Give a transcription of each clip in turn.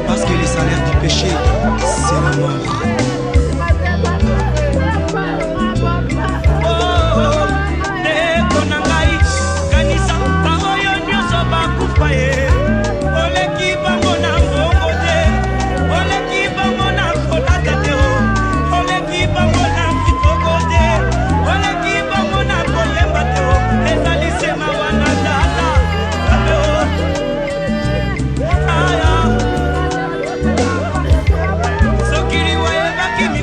Parce que le salaire du péché, c'est la mort. Give me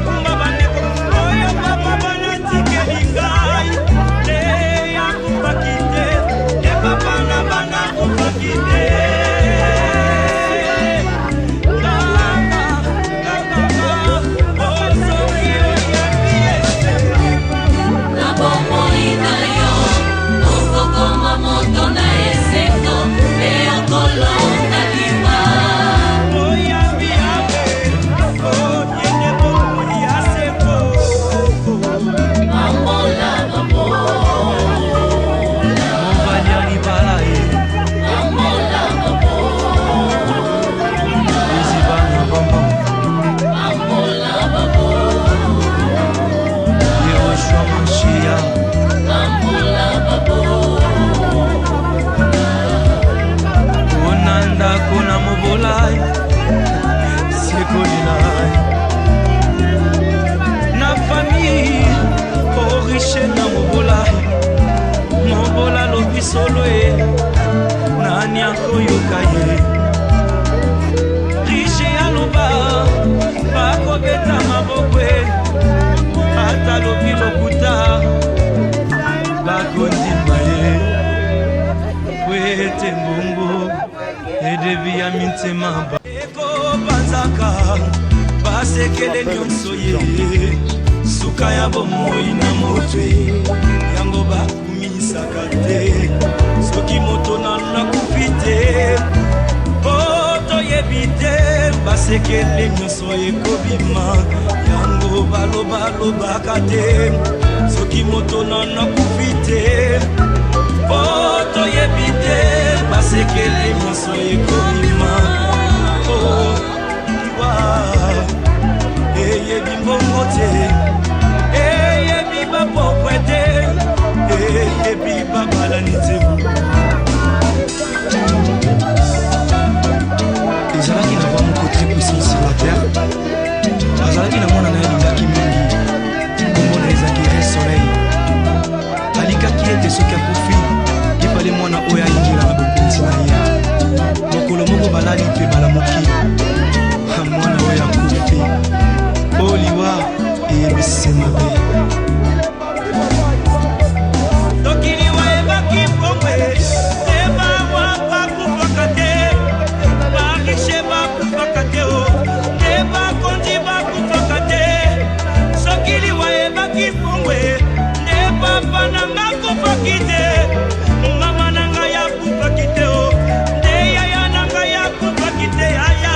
molai sekolelai na famille oriche na mobola lobi solo e nani akoyoka ye riche aloba bakobeta maboko ata lobi lokuta bakondima ye wete mbongo edebi ya mintema ekopanzaka basekele nyonso ye suka ya bomoi na motwe yango bakumisaka te soki moto nakufi te toyebi te basekele nyonso ekobima yango balobalobaka te soki moto nakufi te toyebi te basekele nyonso ekobima eyebi mbongo te eyebi bapokwe te eyebi babalani te ezalaki na bwa moko très puissant sur la terre azalaki na mwana na ye alingaki mingi komona ezaki un soleil alikaki ete soki akufi efale mwana oyo ayingela na bokonzi na ye mokolo moko balali mpe balamoki mwana oyo akufi oliwa eyebisi mabe tokiliwa ebaki mbongwe ebawa bakufaka te barishe bakufaka te ebakonzi bakufaka te sokiliwa ebaki mbongwe papa nanga kufaki te mama nanga ya kufaki te nde yaya nanga ya kufaki te yaya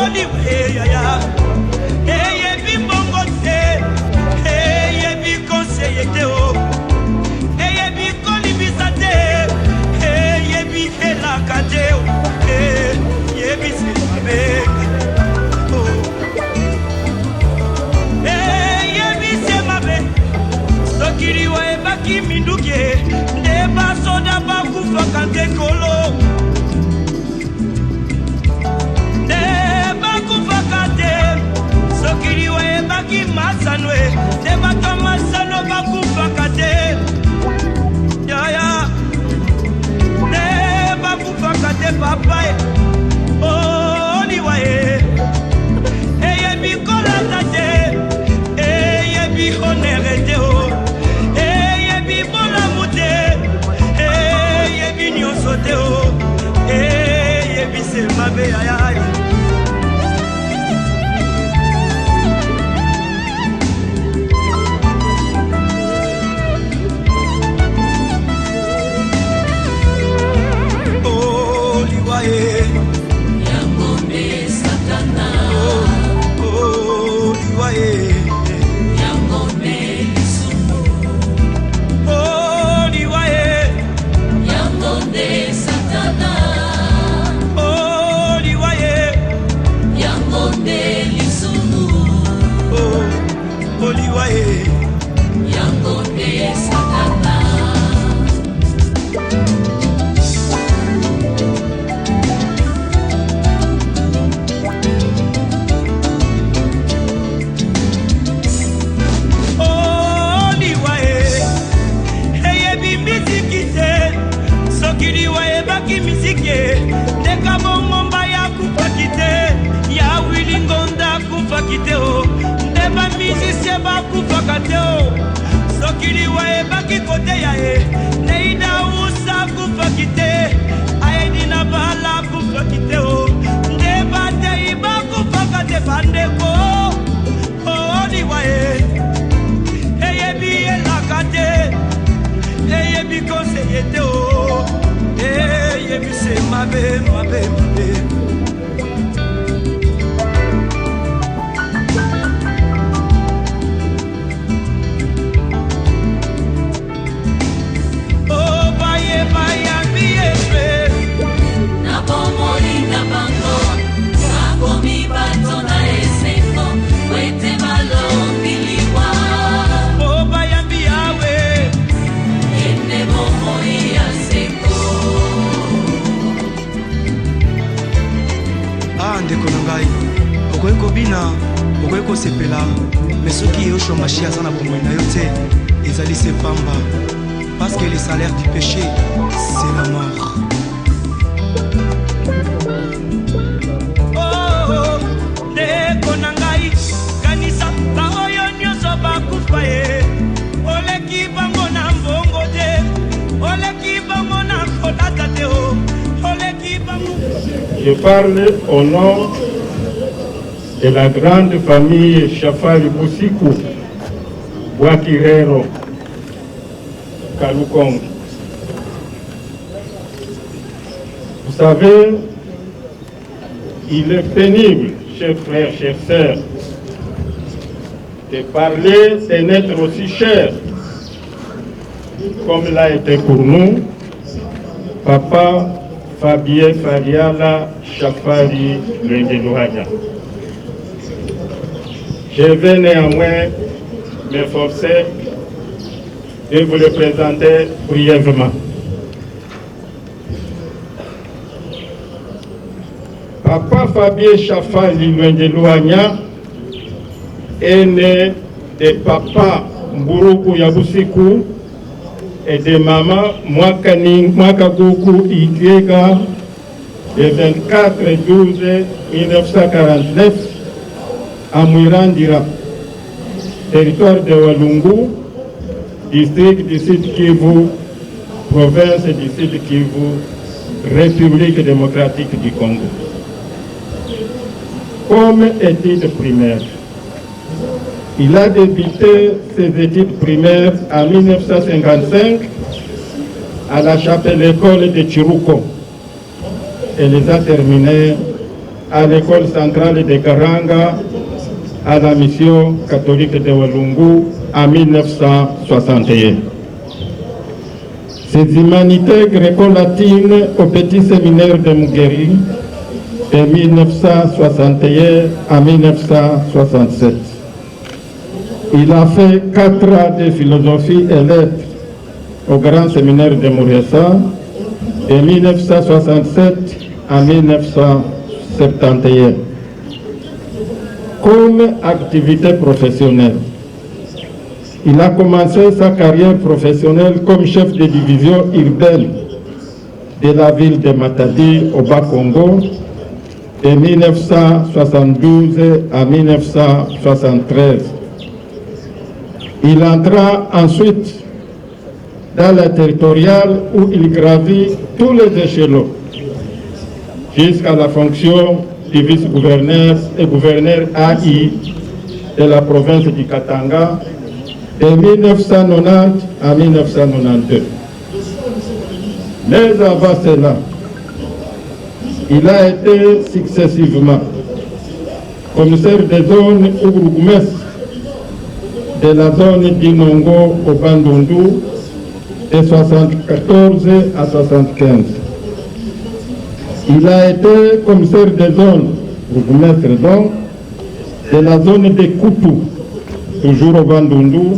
oliwe yaya eyebi mbongo te eyebi konseye te eyebi kolibisa te eyebi elaka te eyebi semabe eyebi semabe sokiliwa ebaki minduki nde basoda bakufaka nte kolo nde bakufaka te sokiliwa ebaki masano nde bato masano bakufaka te yaya nde bakufaka te papa oliwa eyebi kolata te eyebi honere te eyebi bolamu te eyebi nyonso te eyebi semabe yaya sokiliwa ebaki kote ya neida usa kufaki te aedina bala kufaki te nde batei bakufaka te bandeko oliwa eyebi elaka te eyebi konseye te eyebi se mabe mabe mabe ndeko na ngai okoki kobina okoki kosepela me soki eyoshomashia aza na bomoi na yo te ezali se pamba parce que le salaire du péché c'est la mort. Oh, ndeko na ngai kanisa baoyo nyonso bakufa ye oleki bango na mbongo te oleki bango na kolata te oleki bango. Je parle au nom de la grande famille Chafali Boussikou, Bouakirero, Kalukong. Vous savez, il est pénible, chers frères, chers sœurs, de parler d'un être aussi cher, comme l'a été pour nous, Papa Fabien Fariala Chafali Lengelouhania. Je vais néanmoins m'efforcer de vous le présenter brièvement. Papa Fabien Chafali Lengelouhania est né de papa Mburuku Yabusiku et de maman Mwakagoku Igega le 24-12-1949 à Mwirandira, territoire de Walungu, district du Sud Kivu, province du Sud Kivu, République démocratique du Congo. Comme études primaires, il a débuté ses études primaires en 1955 à la chapelle-école de Chiruko et les a terminées à l'école centrale de Karanga à la mission catholique de Walungu en 1961. Ses humanités gréco-latines au petit séminaire de Mugeri de 1961 à 1967. Il a fait 4 ans de philosophie et lettres au grand séminaire de Mouriassa de 1967 à 1971. Comme activité professionnelle, il a commencé sa carrière professionnelle comme chef de division urbaine de la ville de Matadi au Bas-Congo de 1972 à 1973. Il entra ensuite dans la territoriale où il gravit tous les échelons jusqu'à la fonction du vice-gouverneur et gouverneur AI de la province du Katanga de 1990 à 1992. Mais avant cela, il a été successivement commissaire des zones ou bourgmestre de la zone d'Inongo au Bandundu de 1974 à 1975. Il a été commissaire des zones, bourgmestre donc, de la zone de Koutou, toujours au Bandundu,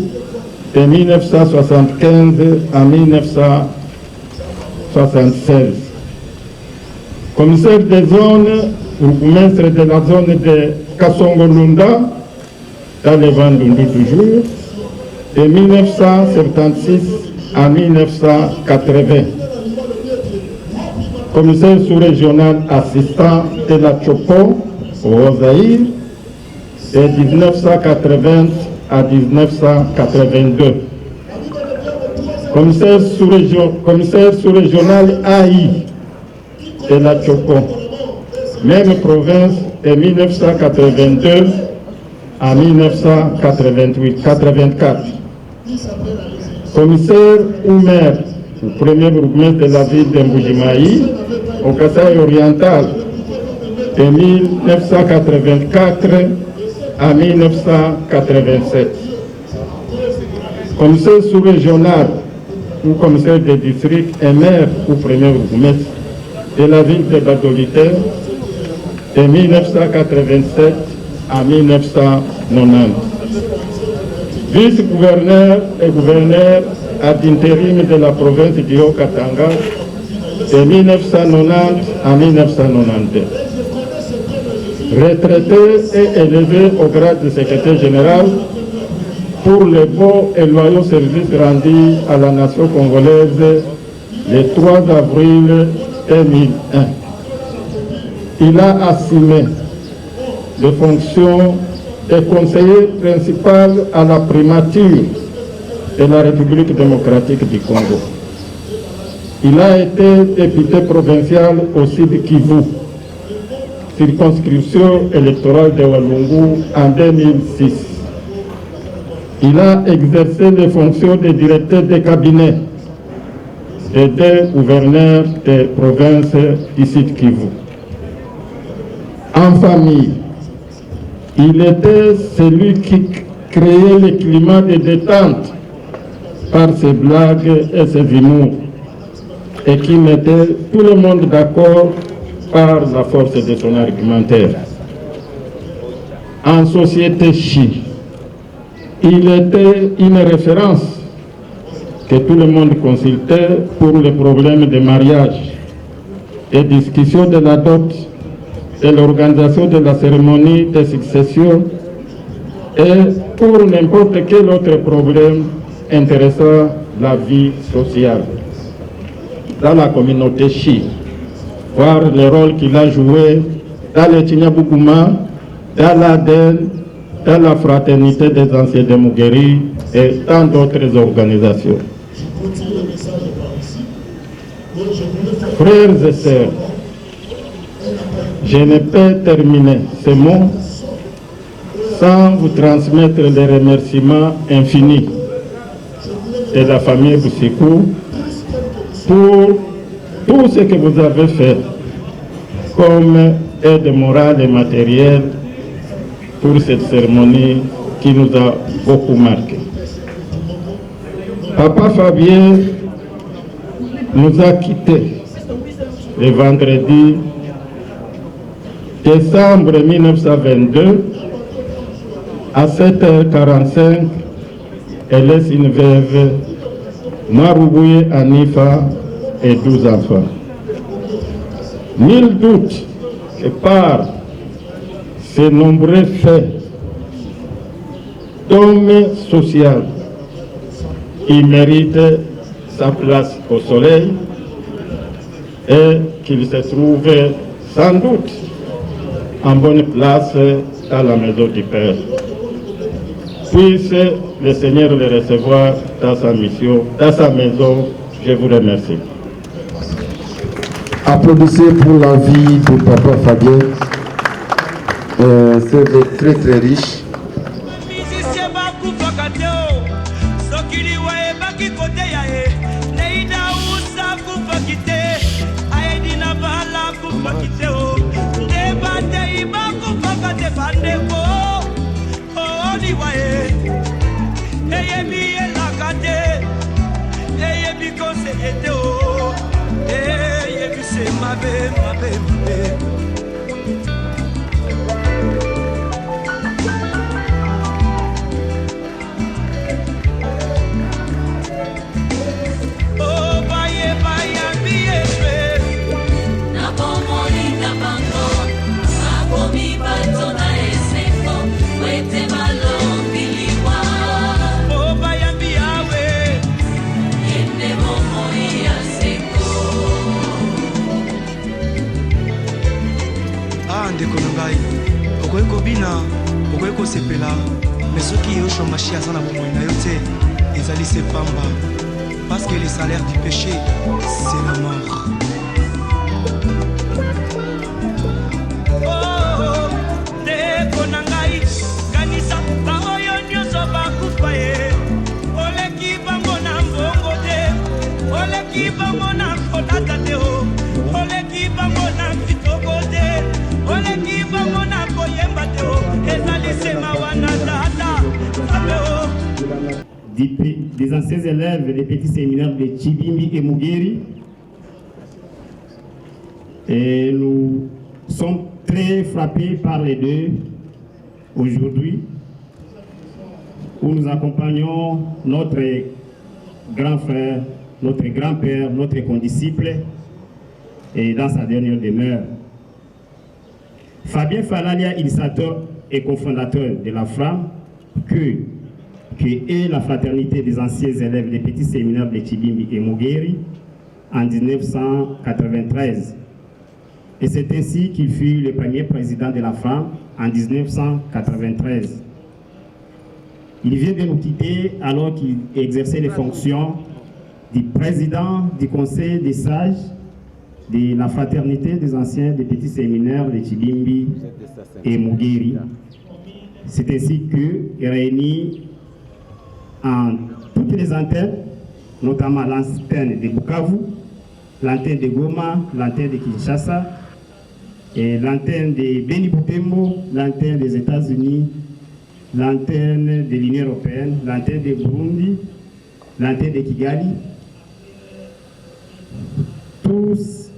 de 1975 à 1976. Commissaire des zones, bourgmestre de la zone de Kassongolunda, dans le Bandundu toujours, de 1976 à 1980. Commissaire sous-régional assistant de la Chopo au Zaïre de 1980 à 1982. Commissaire sous-régional AI de la Chopo, même province de 1982 à 1984. Commissaire ou maire, le premier bourgmestre de la ville de Mbujimaï, au Kasaï oriental, de 1984 à 1987. Commissaire sous-régional ou commissaire de district et maire ou premier bourgmestre de la ville de Badolité, de 1987 à 1990. Vice-gouverneur et gouverneur ad intérim de la province du Haut-Katanga de 1990 à 1992. retraité et élevé au grade de secrétaire général pour les beaux et loyaux services rendus à la nation congolaise le 3 avril 2001. Il a assumé les fonctions de conseiller principal à la primature de la République démocratique du Congo. Il a été député provincial au Sud Kivu, circonscription électorale de Walungu en 2006. Il a exercé les fonctions de directeur de cabinet des deux gouverneurs des provinces du Sud Kivu. En famille, il était celui qui créait le climat de détente par ses blagues et ses humours et qui mettait tout le monde d'accord par la force de son argumentaire. En société chi, il était une référence que tout le monde consultait pour les problèmes de mariage, des discussions de la dot, de l'organisation de la cérémonie de succession et pour n'importe quel autre problème intéressant la vie sociale. Dans la communauté chi, voir le rôle qu'il a joué dans le Tinyaboukouma, dans l'ADEN, dans la fraternité des anciens de Mugueri et tant d'autres organisations. Frères et sœurs, je ne peux terminer ces mots sans vous transmettre les remerciements infinis de la famille Boussikou pour tout ce que vous avez fait comme aide morale et matérielle pour cette cérémonie qui nous a beaucoup marqué. Papa Fabien nous a quittés le vendredi décembre 1922 à 7h45. Elle laisse une veuve, Maroubouye Anifa et 12 enfants. Nul doute que par ces nombreux faits d'homme social, il mérite sa place au soleil et qu'il se trouve sans doute en bonne place dans la maison du Père. Puisse le Seigneur le recevoir dans sa mission, dans sa maison. Je vous remercie. Applaudissez pour la vie de Papa Fabien. C'est très très riche. Parce que le salaire du péché, c'est la mort. Des anciens élèves des petits séminaires de Tchibimbi et Mugueri. Et nous sommes très frappés par les deux aujourd'hui, où nous accompagnons notre grand frère, notre grand-père, notre condisciple, et dans sa dernière demeure. Fabien Falalia, initiateur et cofondateur de la FRAM, que est la fraternité des anciens élèves des petits séminaires de Tchibimbi et Mugueri en 1993. Et c'est ainsi qu'il fut le premier président de la FRAM en 1993. Il vient de nous quitter alors qu'il exerçait les fonctions du président du conseil des sages de la fraternité des anciens des petits séminaires de Tchibimbi et Mugueri. C'est ainsi que, réunis en toutes les antennes, notamment l'antenne de Bukavu, l'antenne de Goma, l'antenne de Kinshasa, et l'antenne de Beni Butembo, l'antenne des États-Unis, l'antenne de l'Union européenne, l'antenne de Burundi, l'antenne de Kigali. Tous,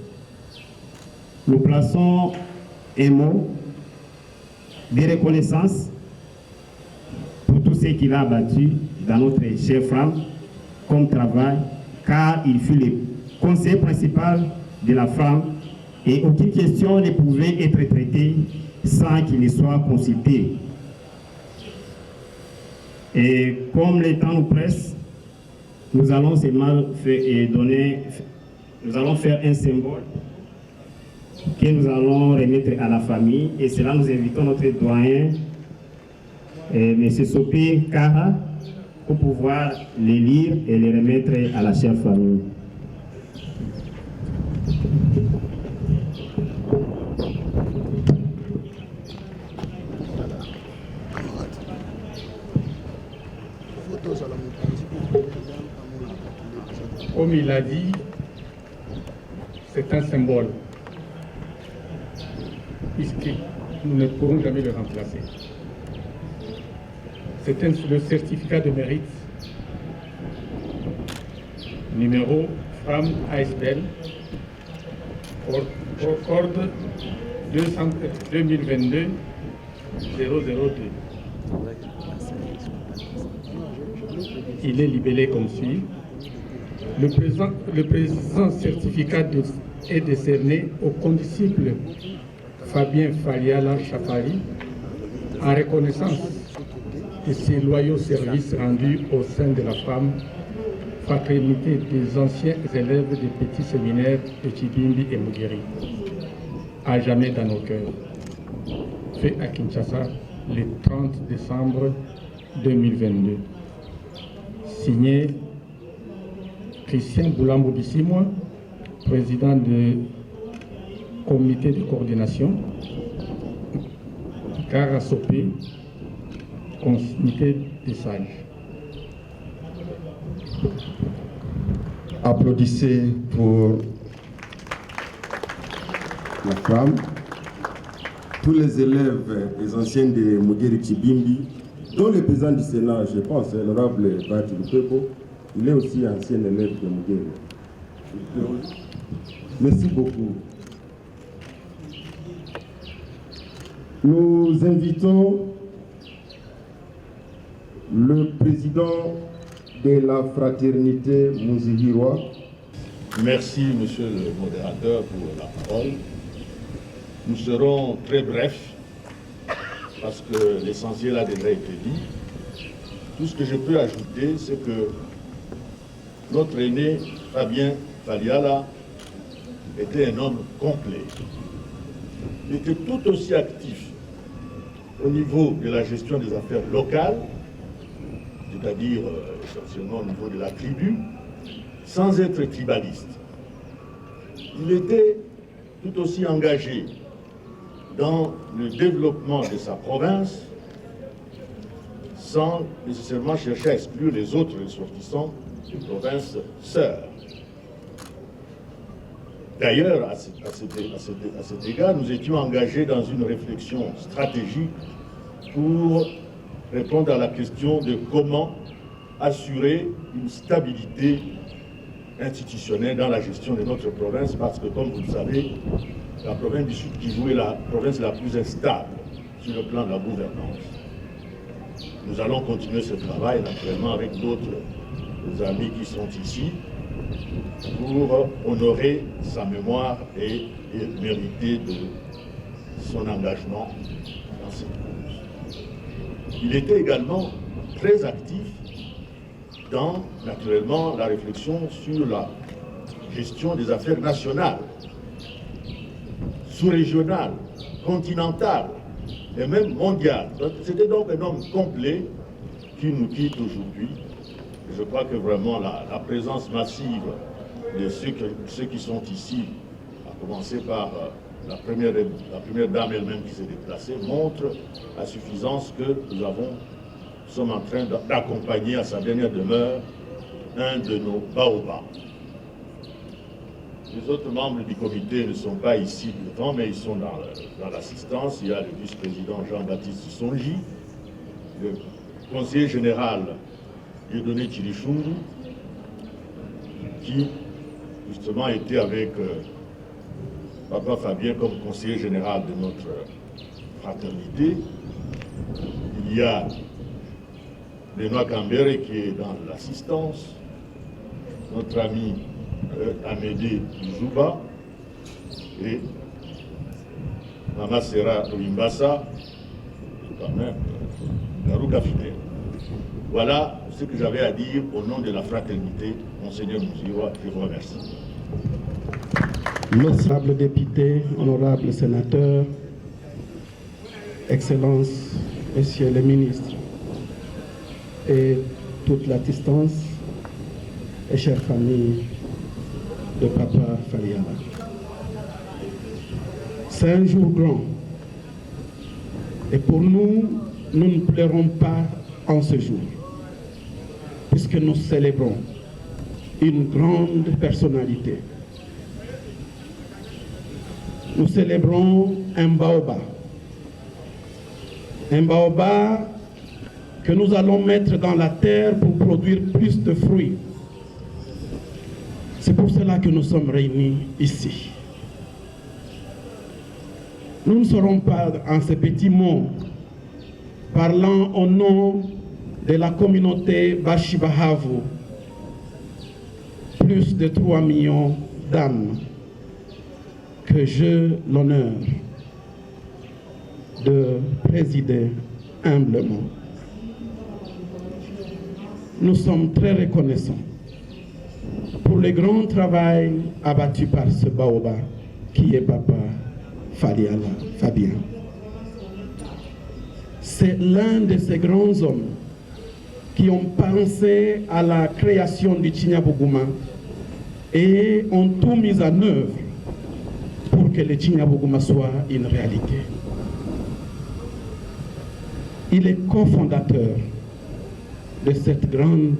nous plaçons un mot de reconnaissance pour tout ce qu'il a abattu dans notre chère femme comme travail, car il fut le conseiller principal de la femme et aucune question ne pouvait être traitée sans qu'il ne soit consulté. Et comme le temps nous presse, nous allons seulement faire un symbole que nous allons remettre à la famille, et cela nous invitons notre doyen, M. Sopi Kara, pour pouvoir les lire et les remettre à la chère famille. Comme il a dit, c'est un symbole, puisque nous ne pourrons jamais le remplacer. C'est le certificat de mérite numéro FRAM ASBL corde 2022 002. Il est libellé comme suit. Le présent certificat est décerné au condisciple Fabien Faliala Chapari en reconnaissance de ses loyaux services rendus au sein de la femme, fraternité des anciens élèves des petits séminaires de Tchibimbi et Mugueri, à jamais dans nos cœurs. Fait à Kinshasa le 30 décembre 2022. Signé Christian Boulambo Bissimois, président du comité de coordination, Kara Sopé, comité des sages. Applaudissez pour la femme, tous les élèves des anciens de Mugueri Tchibimbi, dont le président du Sénat, je pense, l'honorable Bati Lupebo, il est aussi ancien élève de Mugueri. Merci beaucoup. Nous invitons le président de la fraternité Muzihirois. Merci, monsieur le modérateur, pour la parole. Nous serons très brefs, parce que l'essentiel a déjà été dit. Tout ce que je peux ajouter, c'est que notre aîné, Fabien Faliala, était un homme complet. Il était tout aussi actif au niveau de la gestion des affaires locales, c'est-à-dire essentiellement au niveau de la tribu, sans être tribaliste. Il était tout aussi engagé dans le développement de sa province, sans nécessairement chercher à exclure les autres ressortissants de provinces sœurs. D'ailleurs, à cet égard, nous étions engagés dans une réflexion stratégique pour répondre à la question de comment assurer une stabilité institutionnelle dans la gestion de notre province, parce que, comme vous le savez, la province du Sud Kivu est la province la plus instable sur le plan de la gouvernance. Nous allons continuer ce travail, naturellement, avec d'autres amis qui sont ici, pour honorer sa mémoire et mériter de son engagement dans cette cause. Il était également très actif dans, naturellement, la réflexion sur la gestion des affaires nationales, sous-régionales, continentales et même mondiales. C'était donc un homme complet qui nous quitte aujourd'hui. Je crois que vraiment la présence massive de ceux qui sont ici, à commencer par la première dame elle-même qui s'est déplacée, montre la suffisance que nous sommes en train d'accompagner à sa dernière demeure un de nos baobabs. Les autres membres du comité ne sont pas ici devant, mais ils sont dans l'assistance. Il y a le vice-président Jean-Baptiste Sonji, le conseiller général Dieudonné Chirichundu, qui justement était avec Papa Fabien comme conseiller général de notre fraternité. Il y a Benoît Cambere qui est dans l'assistance, notre ami Amédée Zouba et Mama Sera Ruimbassa, et quand même Garouka Fidel. Voilà ce que j'avais à dire au nom de la fraternité. Monseigneur Mouziwa, je vous remercie. Honorables députés, honorables sénateurs, Excellences, Messieurs les ministres et toute l'assistance et chères familles de Papa Faliala. C'est un jour grand et pour nous, nous ne pleurons pas en ce jour puisque nous célébrons une grande personnalité. Nous célébrons un baobab que nous allons mettre dans la terre pour produire plus de fruits. C'est pour cela que nous sommes réunis ici. Nous ne serons pas en ces petits mots parlant au nom de la communauté Bashi-Bahavu, plus de 3 millions d'âmes, que j'ai l'honneur de présider humblement. Nous sommes très reconnaissants pour le grand travail abattu par ce baobab qui est Papa Faliala Fabien. C'est l'un de ces grands hommes qui ont pensé à la création du Chinyabuguma et ont tout mis en œuvre pour que le Chinyabuguma soit une réalité. Il est cofondateur de cette grande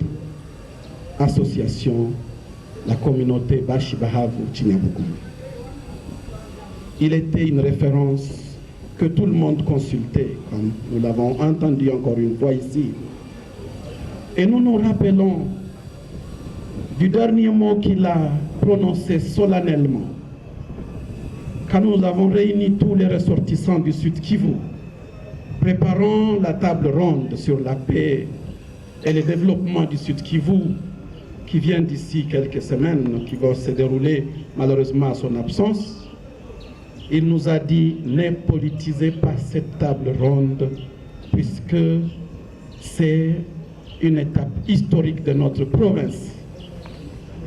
association, la communauté Bashi-Bahavu Chinyabuguma. Il était une référence que tout le monde consultait, comme nous l'avons entendu encore une fois ici. Et nous nous rappelons du dernier mot qu'il a prononcé solennellement quand nous avons réuni tous les ressortissants du Sud Kivu, préparant la table ronde sur la paix et le développement du Sud Kivu, qui vient d'ici quelques semaines, qui va se dérouler malheureusement à son absence. Il nous a dit: ne politisez pas cette table ronde, puisque c'est une étape historique de notre province.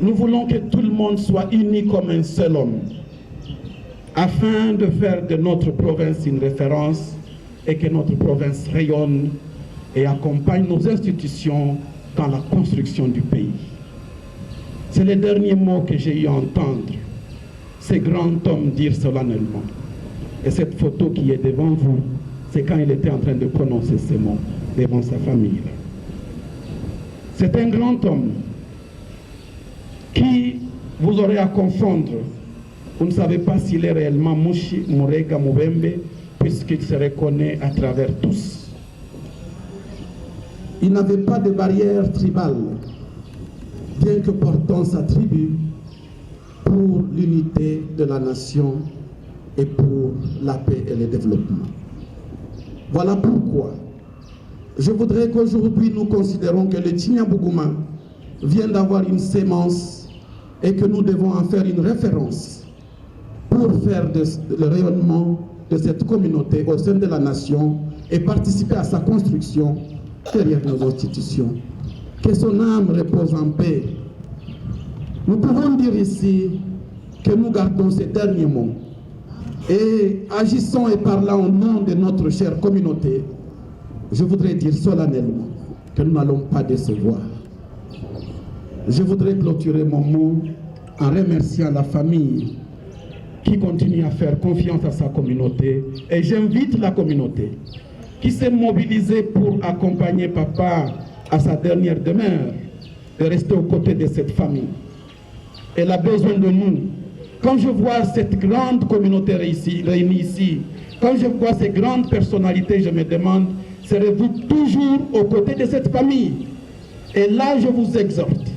Nous voulons que tout le monde soit uni comme un seul homme, afin de faire de notre province une référence et que notre province rayonne et accompagne nos institutions dans la construction du pays. C'est le dernier mot que j'ai eu à entendre ce grand homme dire solennellement. Et cette photo qui est devant vous, c'est quand il était en train de prononcer ces mots devant sa famille. C'est un grand homme qui vous aurez à confondre. Vous ne savez pas s'il est réellement Mushi, Murega, Mubembe, puisqu'il se reconnaît à travers tous. Il n'avait pas de barrière tribale, bien que portant sa tribu pour l'unité de la nation et pour la paix et le développement. Voilà pourquoi je voudrais qu'aujourd'hui nous considérons que le Chinyabuguma vient d'avoir une sémence et que nous devons en faire une référence pour faire le rayonnement de cette communauté au sein de la nation et participer à sa construction derrière nos institutions. Que son âme repose en paix. Nous pouvons dire ici que nous gardons ces derniers mots et agissons et parlant au nom de notre chère communauté, je voudrais dire solennellement que nous n'allons pas décevoir. Je voudrais clôturer mon mot en remerciant la famille qui continue à faire confiance à sa communauté. Et j'invite la communauté qui s'est mobilisée pour accompagner papa à sa dernière demeure, de rester aux côtés de cette famille. Elle a besoin de nous. Quand je vois cette grande communauté réunie ici, quand je vois ces grandes personnalités, je me demande, serez-vous toujours aux côtés de cette famille? Et là, je vous exhorte,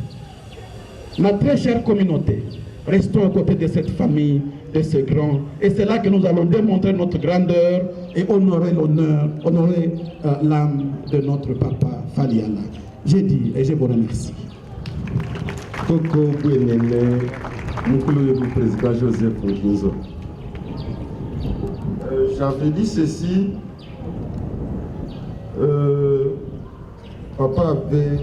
ma très chère communauté, restons aux côtés de cette famille, de ce grand. Et c'est là que nous allons démontrer notre grandeur et honorer l'honneur, honorer l'âme de notre papa Faliala. J'ai dit et je vous remercie. Coco Bouenene, Moukoulou président Joseph Ngunzo. J'avais dit ceci, papa avait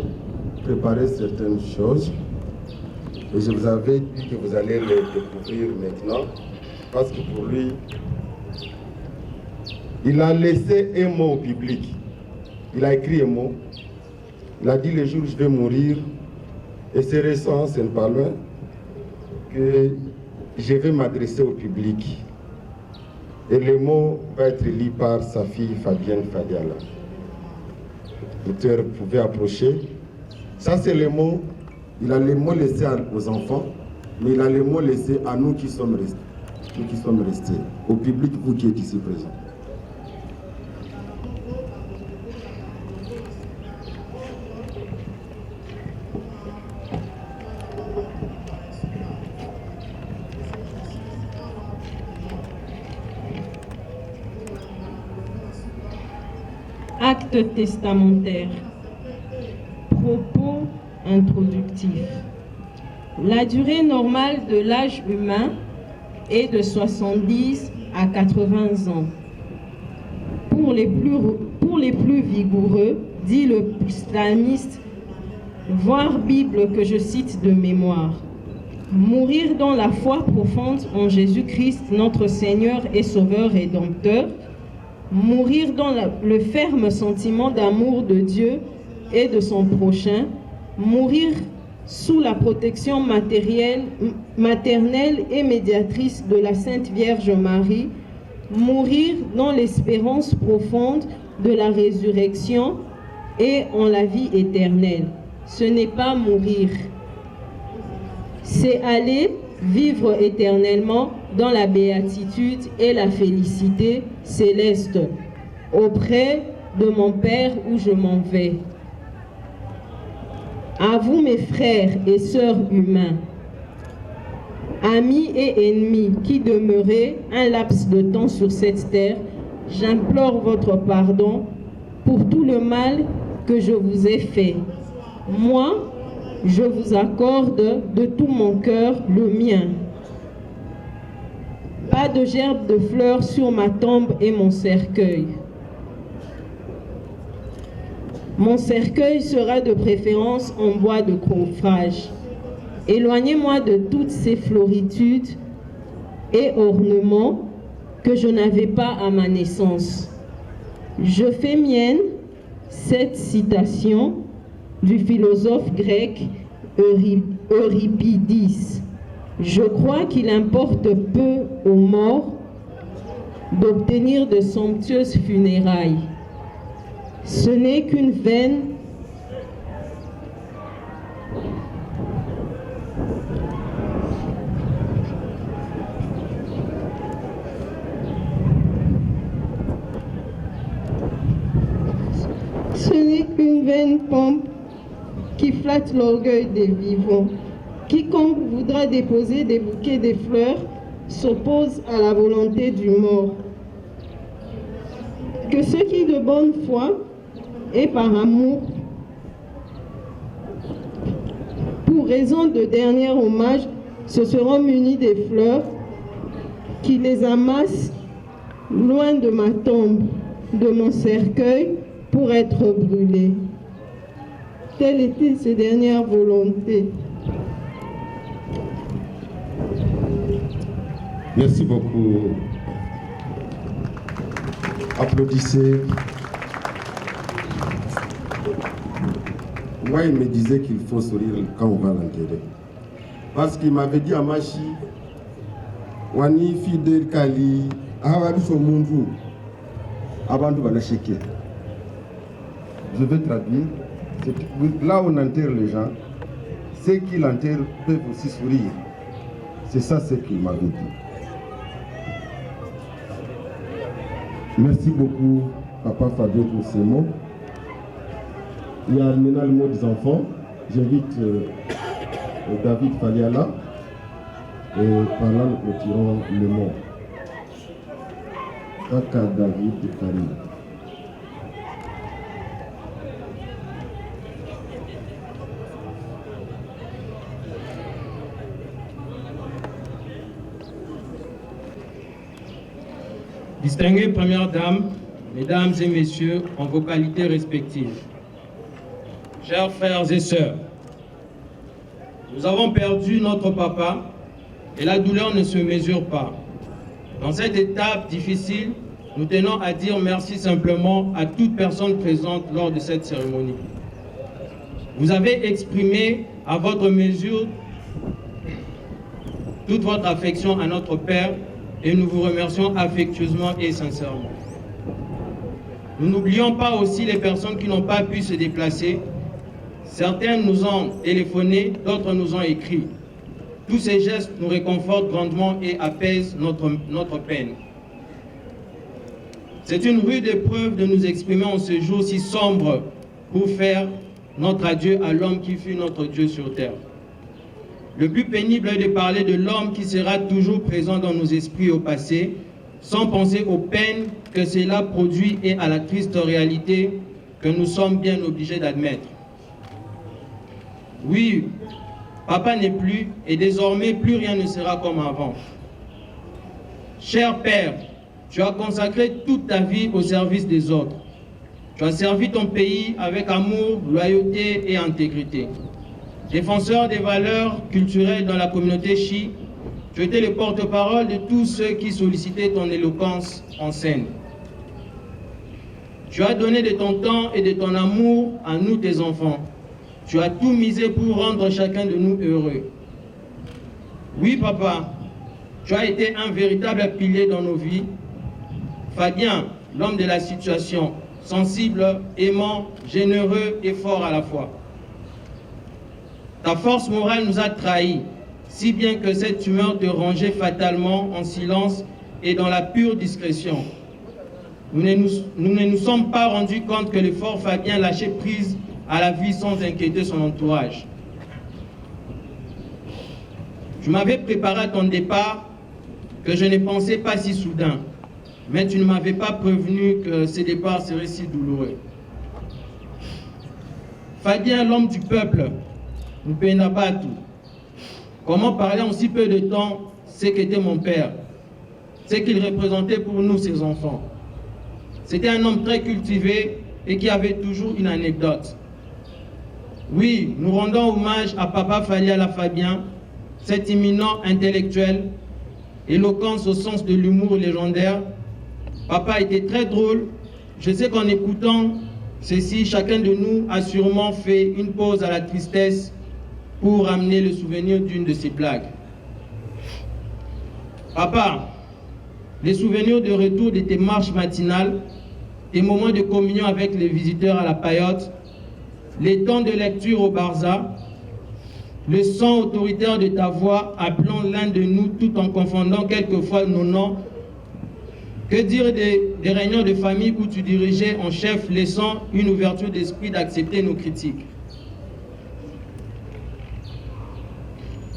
préparé certaines choses et je vous avais dit que vous allez les découvrir maintenant parce que pour lui, il a laissé un mot au public. Il a écrit un mot. Il a dit le jour où je vais mourir, et c'est récent, c'est pas loin, que je vais m'adresser au public. Et le mot va être lu par sa fille Fabienne Fadiala. L'auteur pouvait approcher. Ça c'est le mot, il a le mot laissé aux enfants, mais il a le mot laissé à nous qui sommes restés, au public, vous qui êtes ici présents. Acte testamentaire. Propos introductifs. La durée normale de l'âge humain est de 70 à 80 ans. Pour les plus vigoureux, dit le psalmiste, voir Bible que je cite de mémoire. Mourir dans la foi profonde en Jésus-Christ, notre Seigneur et Sauveur Rédempteur. Mourir dans le ferme sentiment d'amour de Dieu et de son prochain. Mourir sous la protection maternelle et médiatrice de la Sainte Vierge Marie. Mourir dans l'espérance profonde de la résurrection et en la vie éternelle. Ce n'est pas mourir, c'est aller vivre éternellement dans la béatitude et la félicité céleste auprès de mon Père où je m'en vais. À vous mes frères et sœurs humains, amis et ennemis qui demeurez un laps de temps sur cette terre, j'implore votre pardon pour tout le mal que je vous ai fait. Moi, je vous accorde de tout mon cœur le mien. Pas de gerbe de fleurs sur ma tombe et mon cercueil. Mon cercueil sera de préférence en bois de coffrage. Éloignez-moi de toutes ces floritudes et ornements que je n'avais pas à ma naissance. Je fais mienne cette citation du philosophe grec Euripides. Je crois qu'il importe peu aux morts d'obtenir de somptueuses funérailles. Ce n'est qu'une vaine pompe qui flatte l'orgueil des vivants. Quiconque voudra déposer des bouquets de fleurs s'oppose à la volonté du mort. Que ceux qui de bonne foi et par amour, pour raison de dernier hommage, se seront munis des fleurs, qui les amassent loin de ma tombe, de mon cercueil, pour être brûlé. Telle était ses dernières volontés. Merci beaucoup. Applaudissez. Moi, il me disait qu'il faut sourire quand on va l'enterrer. Parce qu'il m'avait dit à Machi, Wani Fidel Kali, Awabiso Mundu, Abandu Banasheke. Je vais traduire. Là où on enterre les gens, ceux qui l'enterrent peuvent aussi sourire. C'est ça ce qu'il m'avait dit. Merci beaucoup, Papa Fabio, pour ces mots. Il y a maintenant le mot des enfants. J'invite David Faliala et par là nous clôturons le mot. Kaka David Faliala. Distinguées Premières Dames, Mesdames et Messieurs, en vos qualités respectives, chers frères et sœurs, nous avons perdu notre papa et la douleur ne se mesure pas. Dans cette étape difficile, nous tenons à dire merci simplement à toute personne présente lors de cette cérémonie. Vous avez exprimé à votre mesure toute votre affection à notre Père et nous vous remercions affectueusement et sincèrement. Nous n'oublions pas aussi les personnes qui n'ont pas pu se déplacer. Certains nous ont téléphoné, d'autres nous ont écrit. Tous ces gestes nous réconfortent grandement et apaisent notre peine. C'est une rude épreuve de nous exprimer en ce jour si sombre pour faire notre adieu à l'homme qui fut notre Dieu sur terre. Le plus pénible est de parler de l'homme qui sera toujours présent dans nos esprits au passé, sans penser aux peines que cela produit et à la triste réalité que nous sommes bien obligés d'admettre. Oui, papa n'est plus et désormais plus rien ne sera comme avant. Cher Père, tu as consacré toute ta vie au service des autres. Tu as servi ton pays avec amour, loyauté et intégrité. Défenseur des valeurs culturelles dans la communauté Chi, tu étais le porte-parole de tous ceux qui sollicitaient ton éloquence en scène. Tu as donné de ton temps et de ton amour à nous, tes enfants. Tu as tout misé pour rendre chacun de nous heureux. Oui, papa, tu as été un véritable pilier dans nos vies. Fabien, l'homme de la situation, sensible, aimant, généreux et fort à la fois. Ta force morale nous a trahis, si bien que cette humeur te rangeait fatalement en silence et dans la pure discrétion. Nous ne nous sommes pas rendus compte que le fort Fabien lâchait prise à la vie sans inquiéter son entourage. Tu m'avais préparé à ton départ que je ne pensais pas si soudain, mais tu ne m'avais pas prévenu que ce départ serait si douloureux. Fabien, l'homme du peuple, nous peignons pas tout. Comment parler en si peu de temps ce qu'était mon père, ce qu'il représentait pour nous, ses enfants. C'était un homme très cultivé et qui avait toujours une anecdote. Oui, nous rendons hommage à Papa Faliala Fabien, cet éminent intellectuel, éloquence au sens de l'humour légendaire. Papa était très drôle. Je sais qu'en écoutant ceci, chacun de nous a sûrement fait une pause à la tristesse pour ramener le souvenir d'une de ses blagues. Papa, les souvenirs de retour de tes marches matinales, tes moments de communion avec les visiteurs à la paillote, les temps de lecture au Barza, le son autoritaire de ta voix appelant l'un de nous tout en confondant quelquefois nos noms. Que dire des réunions de famille où tu dirigeais en chef, laissant une ouverture d'esprit d'accepter nos critiques.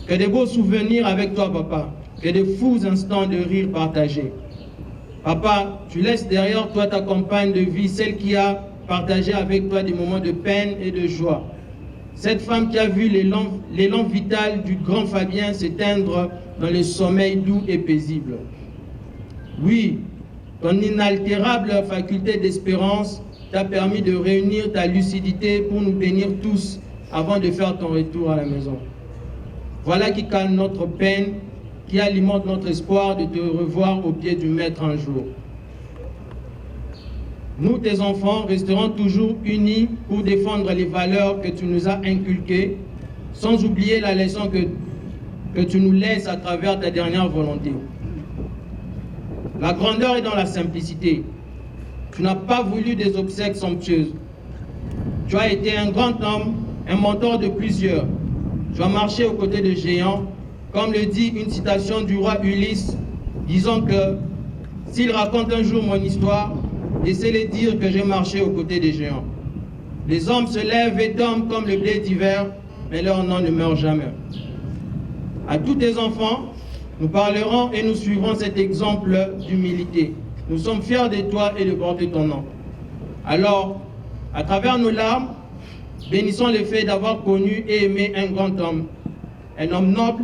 Que de beaux souvenirs avec toi, papa. Que de fous instants de rire partagés. Papa, tu laisses derrière toi ta compagne de vie, celle qui a partagé avec toi des moments de peine et de joie. Cette femme qui a vu l'élan vital du grand Fabien s'éteindre dans le sommeil doux et paisible. Oui, Ton inaltérable faculté d'espérance t'a permis de réunir ta lucidité pour nous bénir tous avant de faire ton retour à la maison. Voilà qui calme notre peine, qui alimente notre espoir de te revoir au pied du Maître un jour. Nous, tes enfants, resterons toujours unis pour défendre les valeurs que tu nous as inculquées, sans oublier la leçon que tu nous laisses à travers ta dernière volonté. La grandeur est dans la simplicité. Tu n'as pas voulu des obsèques somptueuses. Tu as été un grand homme, un mentor de plusieurs. Tu as marché aux côtés de géants, comme le dit une citation du roi Ulysse, disant que s'il raconte un jour mon histoire, laissez-les dire que j'ai marché aux côtés des géants. Les hommes se lèvent et tombent comme le blé d'hiver, mais leur nom ne meurt jamais. À tous tes enfants, nous parlerons et nous suivrons cet exemple d'humilité. Nous sommes fiers de toi et de porter ton nom. Alors, à travers nos larmes, bénissons le fait d'avoir connu et aimé un grand homme, un homme noble,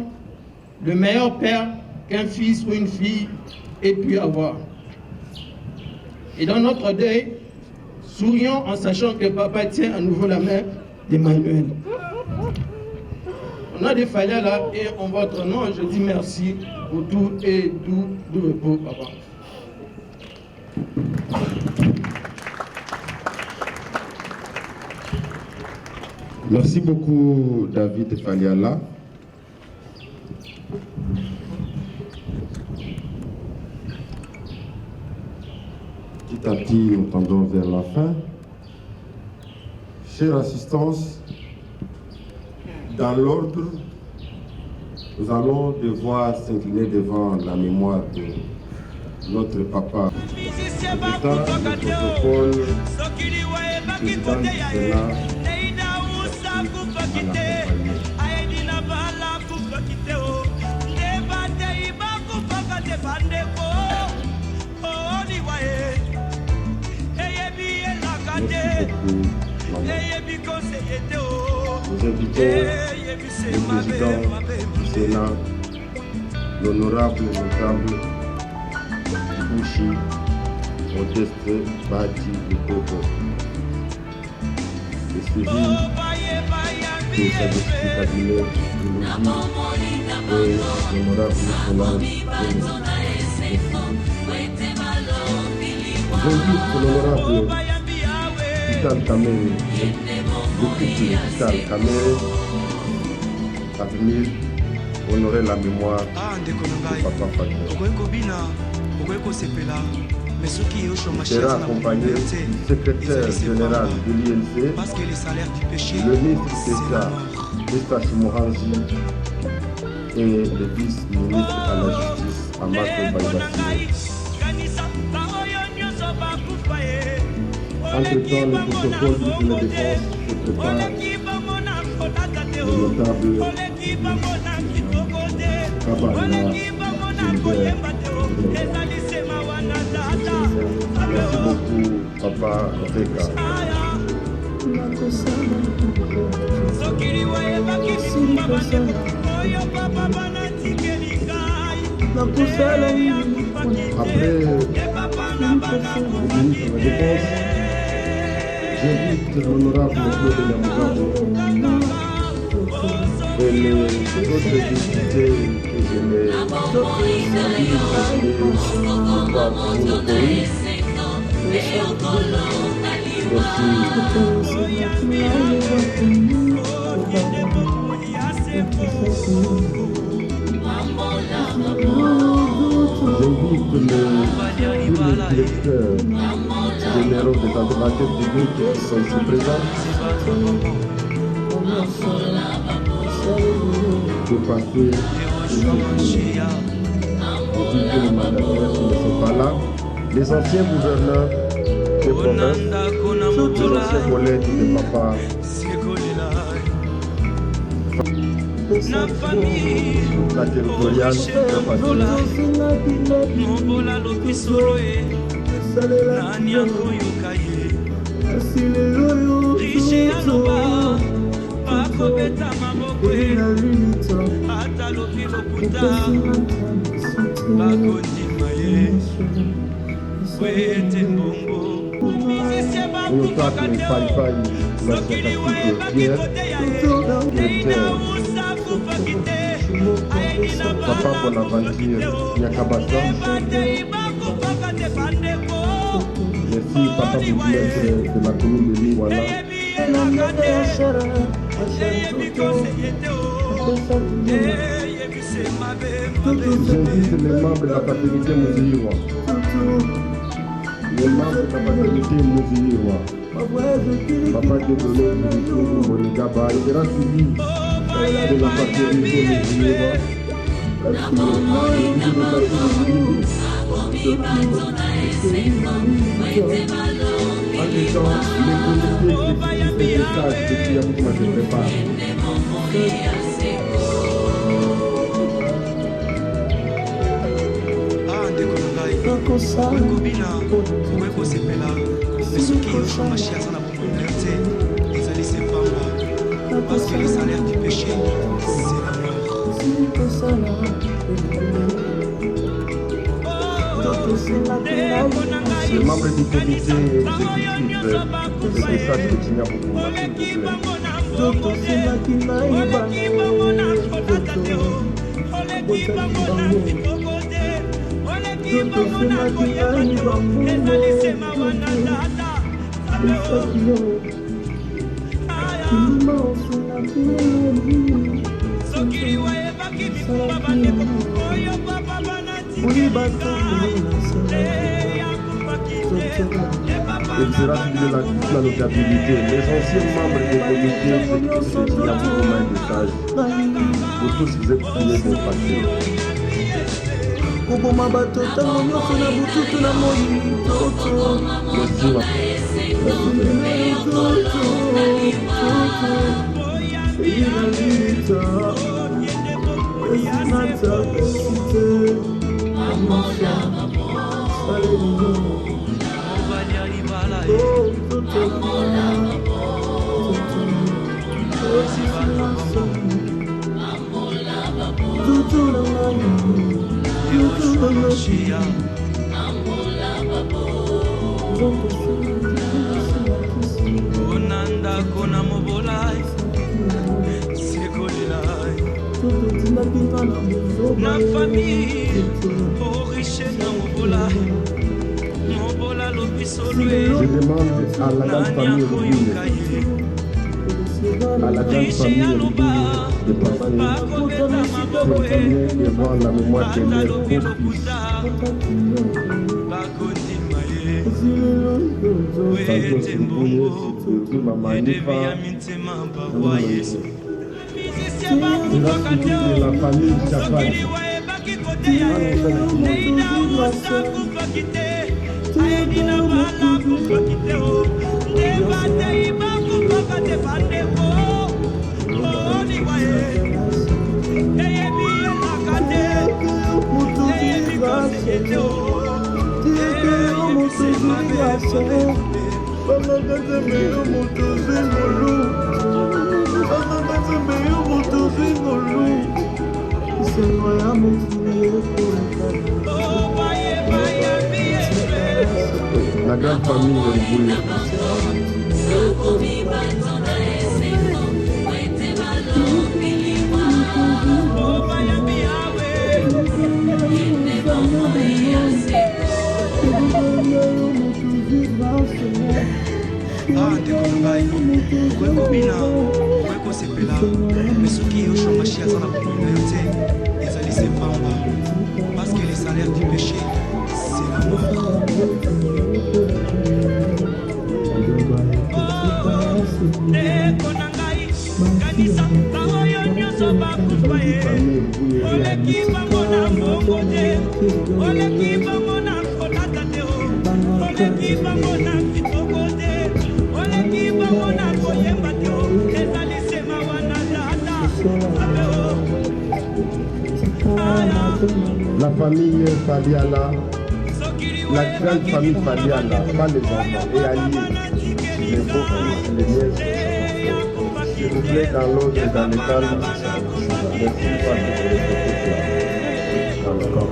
le meilleur père qu'un fils ou une fille ait pu avoir. Et dans notre deuil, sourions en sachant que papa tient à nouveau la main d'Emmanuel. On a des failles là et en votre nom, je dis merci pour tout et doux repos, papa. Merci beaucoup, David Faliala. Petit à petit, nous tendons vers la fin. Chère assistance, dans l'ordre, nous allons devoir s'incliner devant la mémoire de notre papa. Le protocole du président du Sénat. Nous invitons le président du Sénat, l'honorable notable Bouchi Modeste Bati Lupopo, et suivi de sa du cabinet et l'honorable Solange. J'invite l'honorable Vital Kamere, le couple Vital Kamere, à venir honorer la mémoire de papa Fatou. Il sera accompagné du secrétaire général de l'INC, le ministre d'État, Eustache Morangi, et le vice-ministre à la justice, Amato Baïbassi. Entre-temps, le protocole de la défense se prépare. Le notable Kabana Gilbert. Merci beaucoup, Papa Reka. Après le ministre de la Défense, j'invite l'honorable Claude Yamugabo et les autres députés que je n'ai pas pour le pays. J'invite tous les directeurs généraux des administrateurs publics qui sont ici présents de passer les mandataires qui ne sont pas là, les anciens gouverneurs des provinces, les anciens collègues de papa. La territoriale Et au théâtre, les Pai-Pai, la sarcastique Pierre, Papa Bonaventure Nyakabata. Merci Papa Bourgmestre de la commune de Liwala. J'invite les membres de la fraternité Mouziriwa. Les membres de la fraternité Mouziriwa. Papa Dieudonné Mouziriwa Monigaba, le grand suivi de la fraternité Mouziriwa. En même temps, les comités qui messages depuis un moment se préparent. Kobina, Weko Sepela, mais ce qui est au Machia sans la popularité, ils allaient se pendre. Parce que le salaire du péché, c'est la mort. Les membres du comité exécutif de message de Tigna Boukouma, il sera suivi de la notabilité. Les anciens membres des comités exécutifs de Tigna Boukouma et message, pour tous ces exprimer vont passer. Onanda kona mobolai, sekolelai. Na famille, riche na mobolai, mobola lobisolwe. Je demande à la grande famille Rubouye, à la grande famille Rubouye de passer devant la mémoire de leurs beaux-fils. Santos Rubouye, surtout Maman Nifa, de la famille Chapal. La grande famille de Rubouye. Kobina, Weko Sepela, mais ce qui est au Machia sans la popularité, ils allaient se pendre. Parce que le salaire du péché, c'est la mort. La famille Fadiala, la grande famille Fadiala, pas les enfants, et alliés, les beaux-fils, les nièces. S'il vous plaît, dans l'ordre et dans le calme, merci pour respecter cela.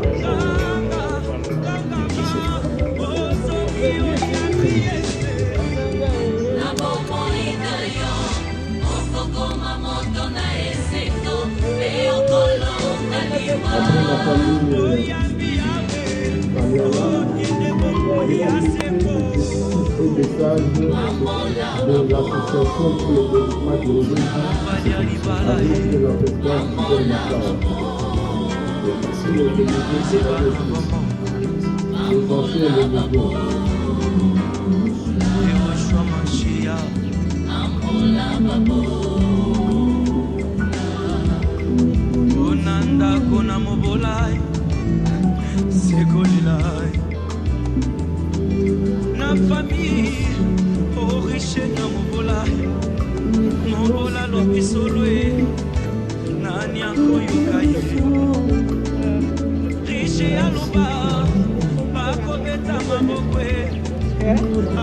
message de l'association pour le développement de l'Église avec la présidence du Macaron. Merci le député de les anciens et les nouveaux. Konanda kona mobolai sekolilai na famille oriche na mobolai mobola lopisoloe nani akoyokaye riche aloba bakobeta mabokwe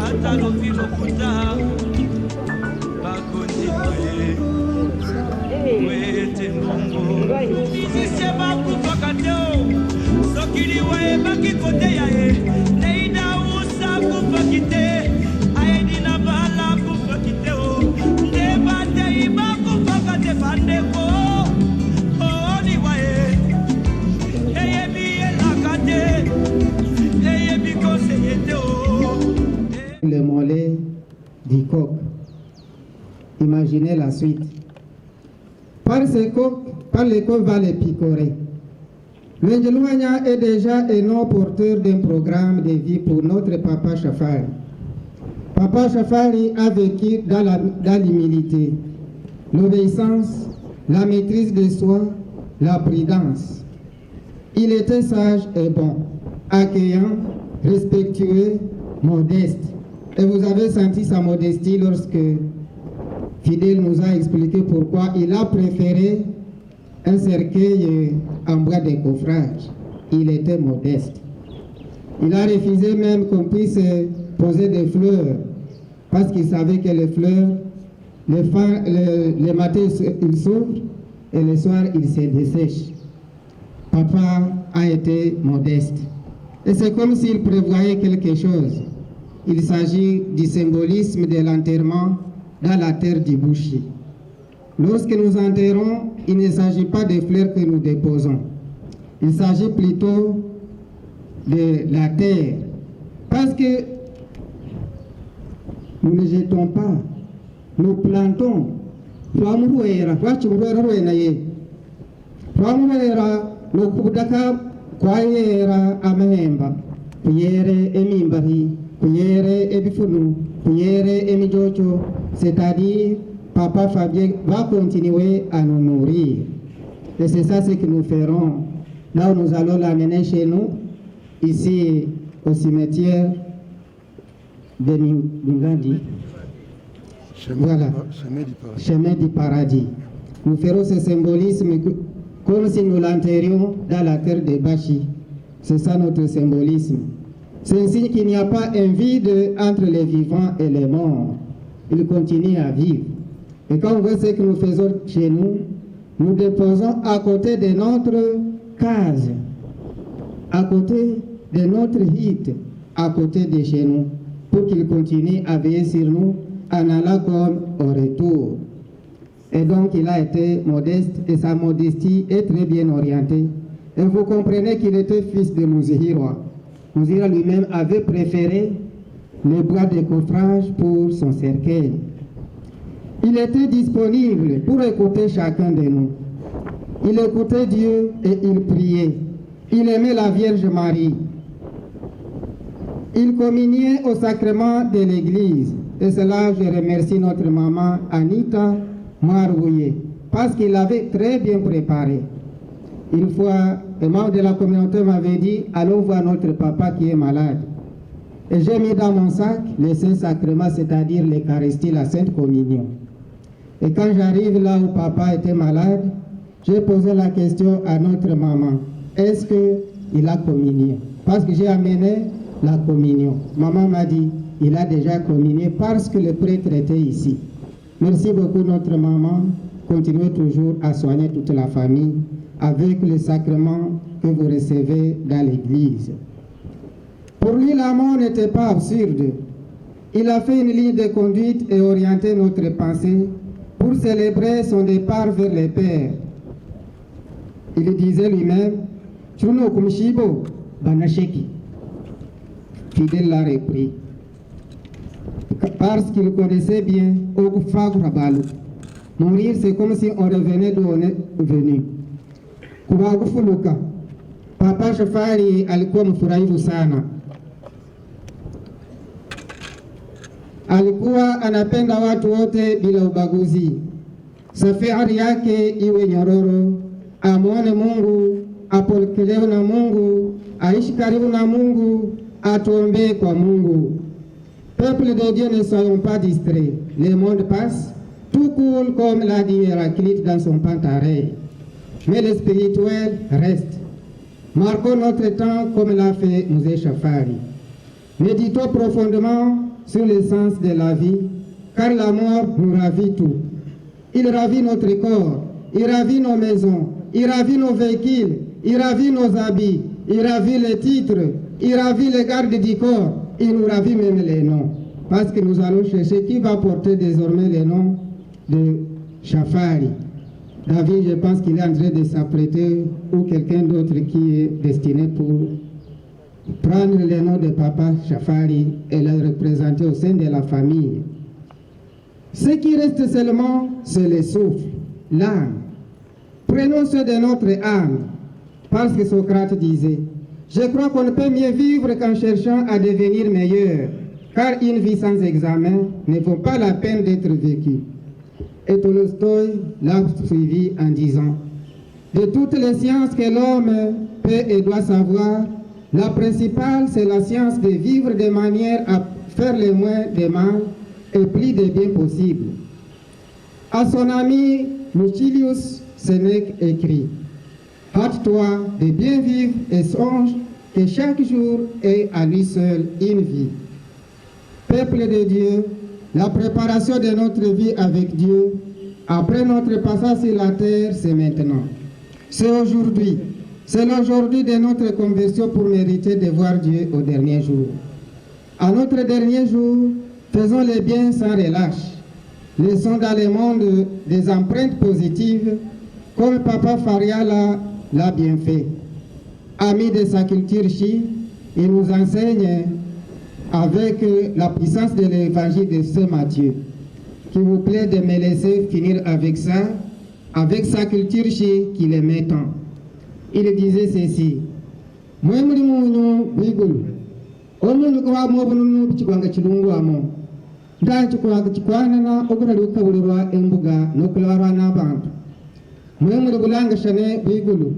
ata lopilokuta bakondiwe wete mbongo musicien bakufaka te o sokili wayebaki koteya ye neida usa kufaki te ayedi na bala kufaki te o nde batei bakufaka te bandeko ooniwa ye eyebi elaka te eyebi koseye te o. Le mollet du coq. Imaginez la suite. Par les coqs va les picorer. Le Ndjelouania est déjà un nom porteur d'un programme de vie pour notre Papa Chafari. Papa Chafari a vécu dans l'humilité, l'obéissance, la maîtrise de soi, la prudence. Il était sage et bon, accueillant, respectueux, modeste. Et vous avez senti sa modestie lorsque Fidèle nous a expliqué pourquoi il a préféré un cercueil en bois de coffrage. Il était modeste. Il a refusé même qu'on puisse poser des fleurs parce qu'il savait que les fleurs, les matins ils s'ouvrent et le soir ils se dessèchent. Papa a été modeste. Et c'est comme s'il prévoyait quelque chose. Il s'agit du symbolisme de l'enterrement dans la terre du boucher. Lorsque nous enterrons, il ne s'agit pas des fleurs que nous déposons. Il s'agit plutôt de la terre. Parce que nous ne jetons pas, nous plantons. C'est-à-dire, Papa Fabien va continuer à nous nourrir. Et c'est ça ce que nous ferons. Là où nous allons l'amener chez nous, ici au cimetière de Ningandi. Voilà, chemin du paradis. Nous ferons ce symbolisme comme si nous l'enterrions dans la terre de Bachi. C'est ça notre symbolisme. C'est un signe qu'il n'y a pas un vide entre les vivants et les morts. Ils continuent à vivre. Et quand on voit ce que nous faisons chez nous, nous déposons à côté de notre case, à côté de notre hit, à côté de chez nous, pour qu'ils continuent à veiller sur nous en allant comme au retour. Et donc il a été modeste et sa modestie est très bien orientée. Et vous comprenez qu'il était fils de Mouzihirwa. Mouzihirwa lui-même avait préféré le bois de coffrage pour son cercueil. Il était disponible pour écouter chacun de nous. Il écoutait Dieu et il priait. Il aimait la Vierge Marie. Il communiait au sacrement de l'Église. Et cela, je remercie notre maman Anita Marouye, parce qu'il l'avait très bien préparé. Une fois, un membre de la communauté m'avait dit, allons voir notre papa qui est malade. Et j'ai mis dans mon sac les saints sacrements, c'est-à-dire l'Eucharistie, la Sainte Communion. Et quand j'arrive là où papa était malade, j'ai posé la question à notre maman, est-ce qu'il a communié? Parce que j'ai amené la communion. Maman m'a dit, il a déjà communié parce que le prêtre était ici. Merci beaucoup notre maman. Continuez toujours à soigner toute la famille avec les sacrements que vous recevez dans l'église. Pour lui, la mort n'était pas absurde. Il a fait une ligne de conduite et orienté notre pensée pour célébrer son départ vers les pères. Il disait lui-même, Chuno Kumshibo, Banasheki. Fidèle l'a repris. Parce qu'il connaissait bien Ogufag Rabalu. Mourir, c'est comme si on revenait d'où on est venu. Kubagufuluka. Papa Shafari alikuwa mfurahifu sana. Alikuwa anapenda watu wote bila ubaguzi. Safari yake iwe nyororo, amwone Mungu, apokelewe na Mungu, aishi karibu na Mungu, atuombee kwa Mungu. Peuple de Dieu, ne soyons pas distraits. Le monde passe, tout coule comme l'a dit Héraclite dans son Pantarei. Mais le spirituel reste. Marquons notre temps comme l'a fait Moussé Chafari. Méditons profondément sur le sens de la vie, car la mort nous ravit tout. Il ravit notre corps, il ravit nos maisons, il ravit nos véhicules, il ravit nos habits, il ravit les titres, il ravit les gardes du corps, il nous ravit même les noms. Parce que nous allons chercher qui va porter désormais les noms de Chafari. David, je pense qu'il est en train de s'apprêter, ou quelqu'un d'autre qui est destiné pour prendre le nom de Papa Chafari et le représenter au sein de la famille. Ce qui reste seulement, c'est le souffle, l'âme. Prenons ceux de notre âme, parce que Socrate disait, je crois qu'on ne peut mieux vivre qu'en cherchant à devenir meilleur, car une vie sans examen ne vaut pas la peine d'être vécue. Et Tolstoï l'a suivi en disant, de toutes les sciences que l'homme peut et doit savoir, la principale, c'est la science de vivre de manière à faire le moins de mal et plus de bien possible. À son ami Lucilius Sénèque écrit, hâte-toi de bien vivre et songe que chaque jour est à lui seul une vie. Peuple de Dieu, la préparation de notre vie avec Dieu, après notre passage sur la terre, c'est maintenant. C'est aujourd'hui. C'est l'aujourd'hui de notre conversion pour mériter de voir Dieu au dernier jour. À notre dernier jour, faisons le bien sans relâche. Laissons dans le monde des empreintes positives, comme Papa Faria l'a bien fait. Ami de sa culture chi, il nous enseigne avec la puissance de l'évangile de Saint Matthieu. Qu'il vous plaît de me laisser finir avec ça, avec sa culture chi qu'il aimait tant. Il disait ceci, moi muri munyu bigulu omuntu kwa mobunu bichigwanga chilungu amo ndachi kwa chikwana na ogura lukabulwa embuga nokulwa n'abantu mwe muri bulanga shane bigulu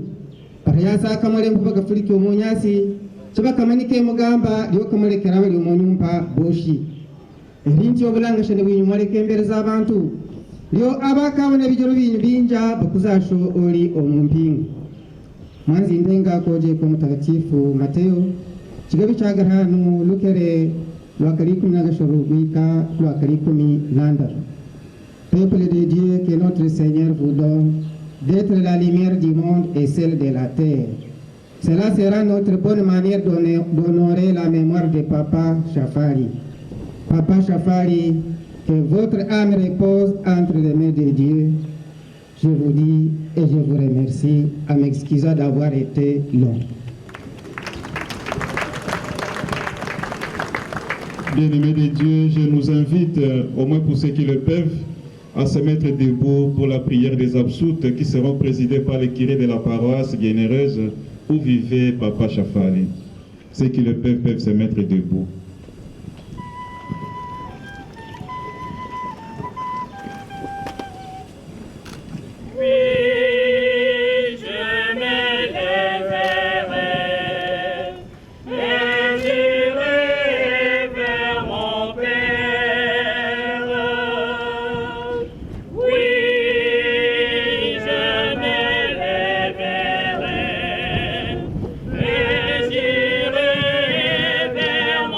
ariyasa kamale mbuga fuliki omunyasi chiba kamanike mugamba lyo kamalekera bali omunyumpa boshi erinti obulanga shane bwinyu mwaleke mbere z'abantu lyo abakabone bijoro binyu binja bakuzasho oli omumpingu mwanzi ndenga koje kwa mtakatifu Mateo kigabi chagarhanu lukere lwakari 10 n'agashorugwika lwakari 10 Peuple de Dieu, que notre Seigneur vous donne d'être la lumière du monde et celle de la terre. Cela sera notre bonne manière d'honorer la mémoire de Papa Chafari. Papa Chafari, que votre âme repose entre les mains de Dieu. Je vous dis et je vous remercie en m'excusant d'avoir été long. Bien-aimés de Dieu, je nous invite, au moins pour ceux qui le peuvent, à se mettre debout pour la prière des absoutes qui seront présidées par les curés de la paroisse bienheureuse où vivait Papa Chafari. Ceux qui le peuvent se mettre debout. Vers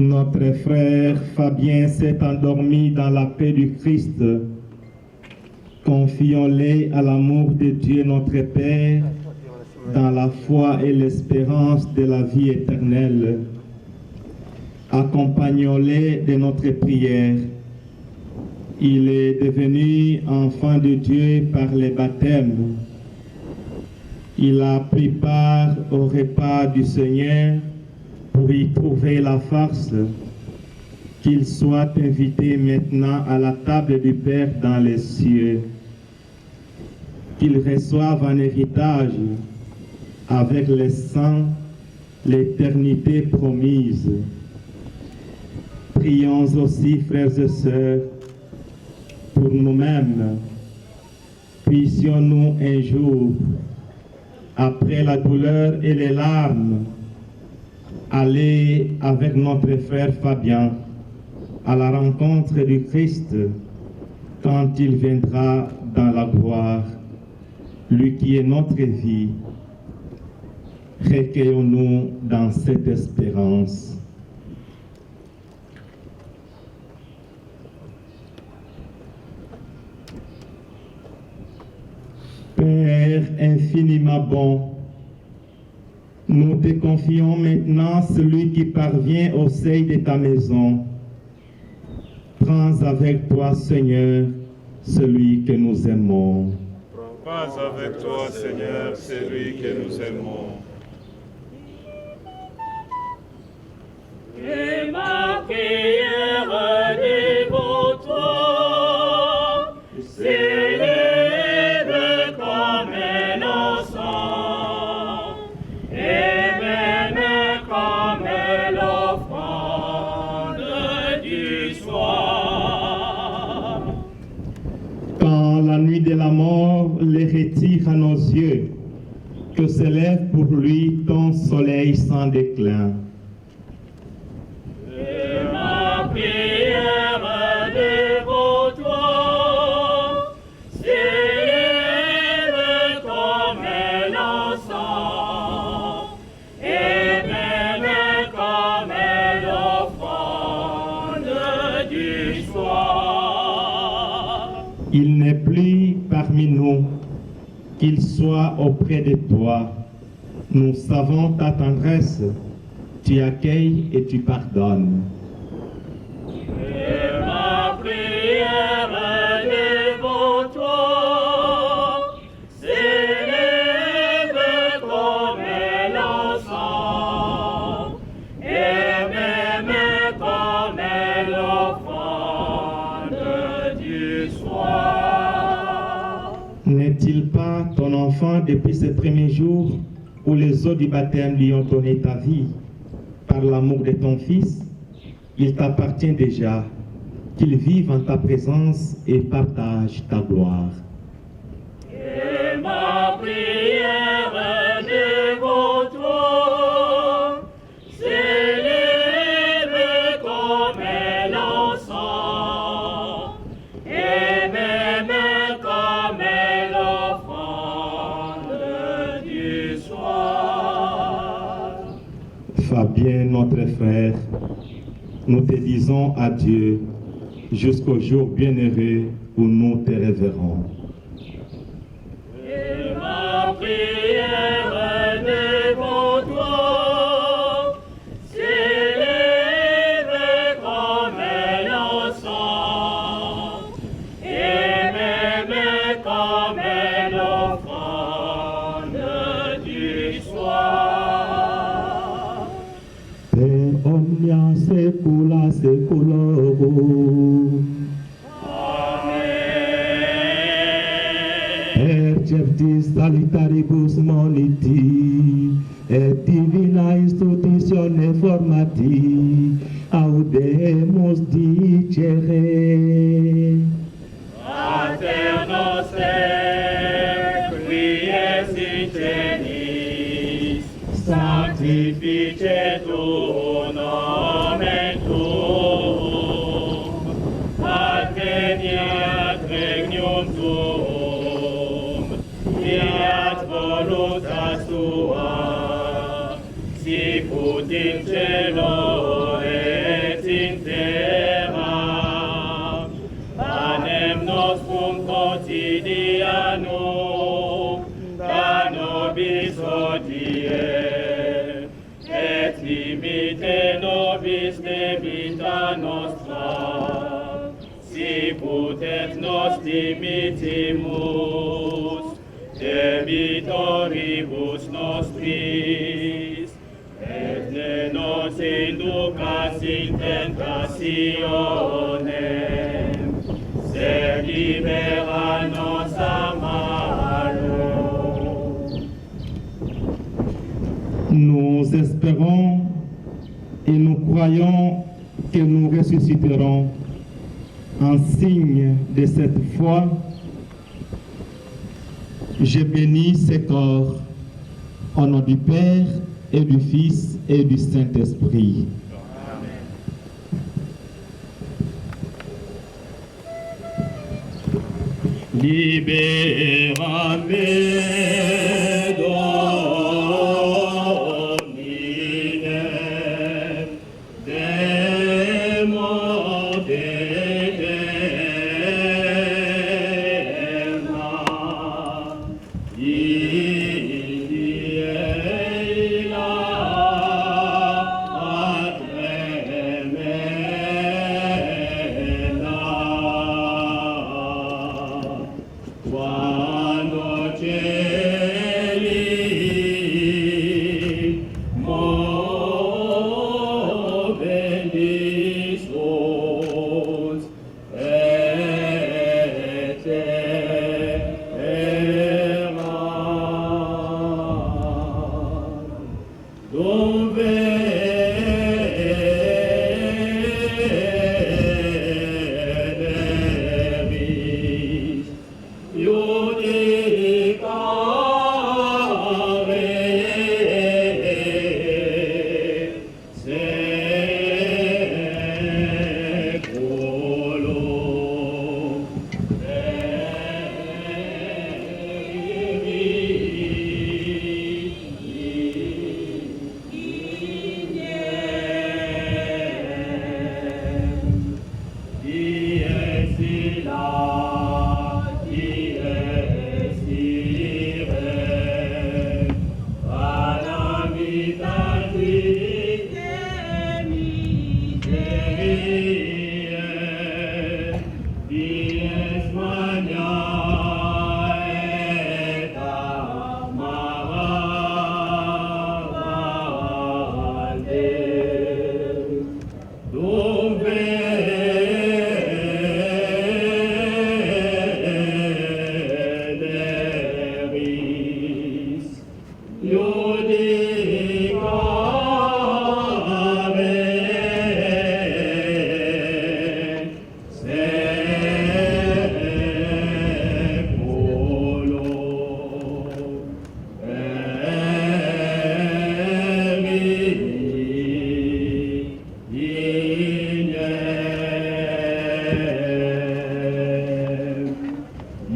Notre frère Fabien s'est endormi dans la paix du Christ. Confions-les à l'amour de Dieu notre Père, dans la foi et l'espérance de la vie éternelle. Accompagnons-les de notre prière. Il est devenu enfant de Dieu par le baptême. Il a pris part au repas du Seigneur pour y trouver la force. Qu'il soit invité maintenant à la table du Père dans les cieux. Qu'il reçoive en héritage avec les saints l'éternité promise. Prions aussi, frères et sœurs, pour nous-mêmes. Puissions-nous un jour, après la douleur et les larmes, aller avec notre frère Fabien à la rencontre du Christ quand il viendra dans la gloire, lui qui est notre vie. Recueillons-nous dans cette espérance. Père infiniment bon, nous te confions maintenant celui qui parvient au seuil de ta maison. Prends avec toi, Seigneur, celui que nous aimons. Prends avec toi, Seigneur, celui que nous aimons. Et ma prière devant toi s'élève comme un encens, et même comme l'offrande du soir. Quand la nuit de la mort les retire à nos yeux, que s'élève pour lui ton soleil sans déclin. Il n'est plus parmi nous, qu'il soit auprès de toi. Nous savons ta tendresse, tu accueilles et tu pardonnes. Et ma prière devant toi s'élève comme l'encens, et même comme l'offrande du soir. N'est-il pas ton enfant depuis ce premier jour où les eaux du baptême lui ont donné ta vie? Par l'amour de ton Fils, il t'appartient déjà qu'il vive en ta présence et partage ta gloire. Et ma prière devant toi s'élève comme l'encens, et même comme l'offrande du soir. Fabien, notre frère, nous te disons adieu jusqu'au jour bienheureux où nous te reverrons. Et ma prière devant toi s'élève comme l'encens, et même comme l'offrande du soir. Per omnia secula seculorum. Per certis salitaribus moniti, et divina institutione formati, audemus dicere. Pater noster, qui es in celis, sanctificetur nomen tuum, adveniat regnum tuum, fiat voluntas tua, sicut in cielo et die, et imite nobis de vita nostra, sicut et nos dimitimus de vitoribus nostris, et ne nos inducas in tentationem, sed libera nos a malo. Nous espérons et nous croyons que nous ressusciterons. En signe de cette foi, je bénis ces corps au nom du Père et du Fils et du Saint-Esprit. Libera me Domine, demo eterna, illa tremenda. Quando cieli moventi sunt, et terra, dove devis iudicare seculum. Dies magna et amarante, dove devis iudicare seculum.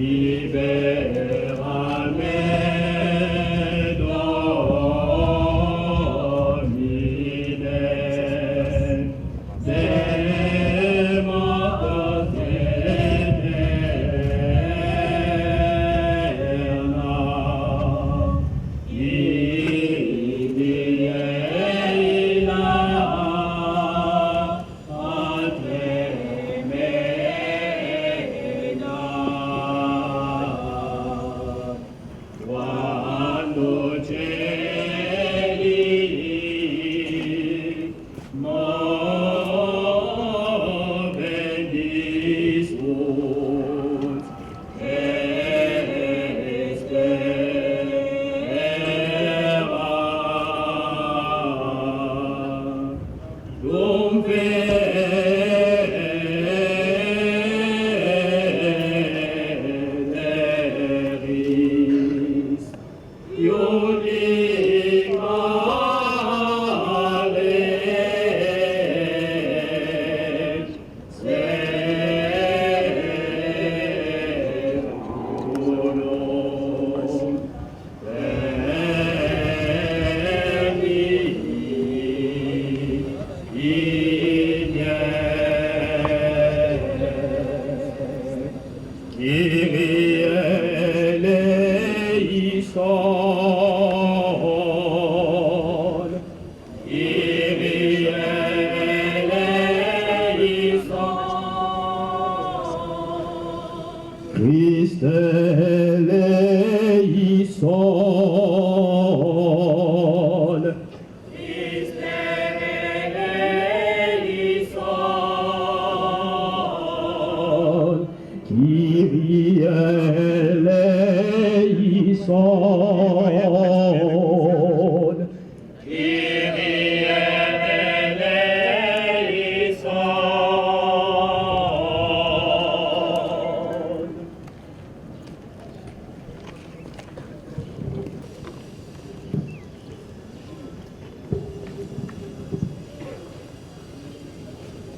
Libera me Domine,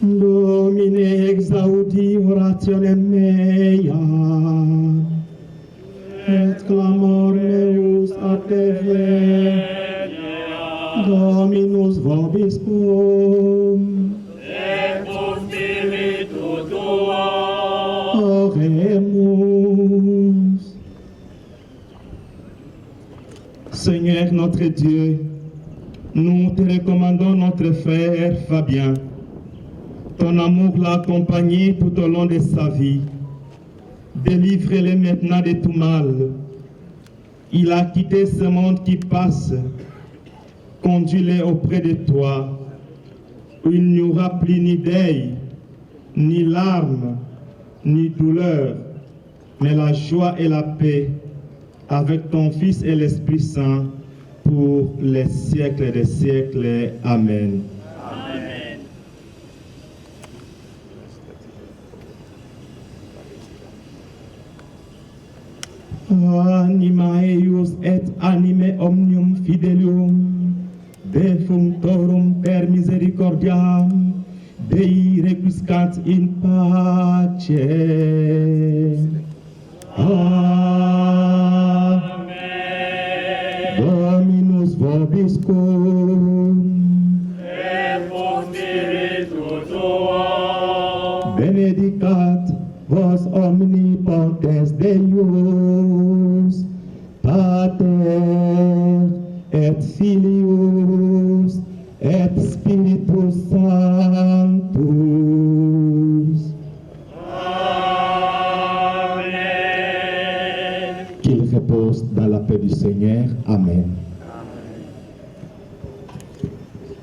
Domine exaudi orationem mea, et clamor meus a te Dominus vobiscum, et cum spiritu tuo, oremus. Seigneur notre Dieu, nous te recommandons notre frère Fabien. Ton amour l'a accompagné tout au long de sa vie. Délivre-le maintenant de tout mal. Il a quitté ce monde qui passe. Conduis-le auprès de toi, où il n'y aura plus ni deuil, ni larmes, ni douleur, mais la joie et la paix avec ton Fils et l'Esprit Saint pour les siècles des siècles. Amen. Anima eius et anime omnium fidelium, de functorum per misericordiam, Dei requiescat in pace. Amen. Dominus vobiscum, et cum spiritu tuo, benedicat vos omnipotens Deus, Pater et Filius et Spiritus Sanctus. Amen. Qu'il repose dans la paix du Seigneur. Amen.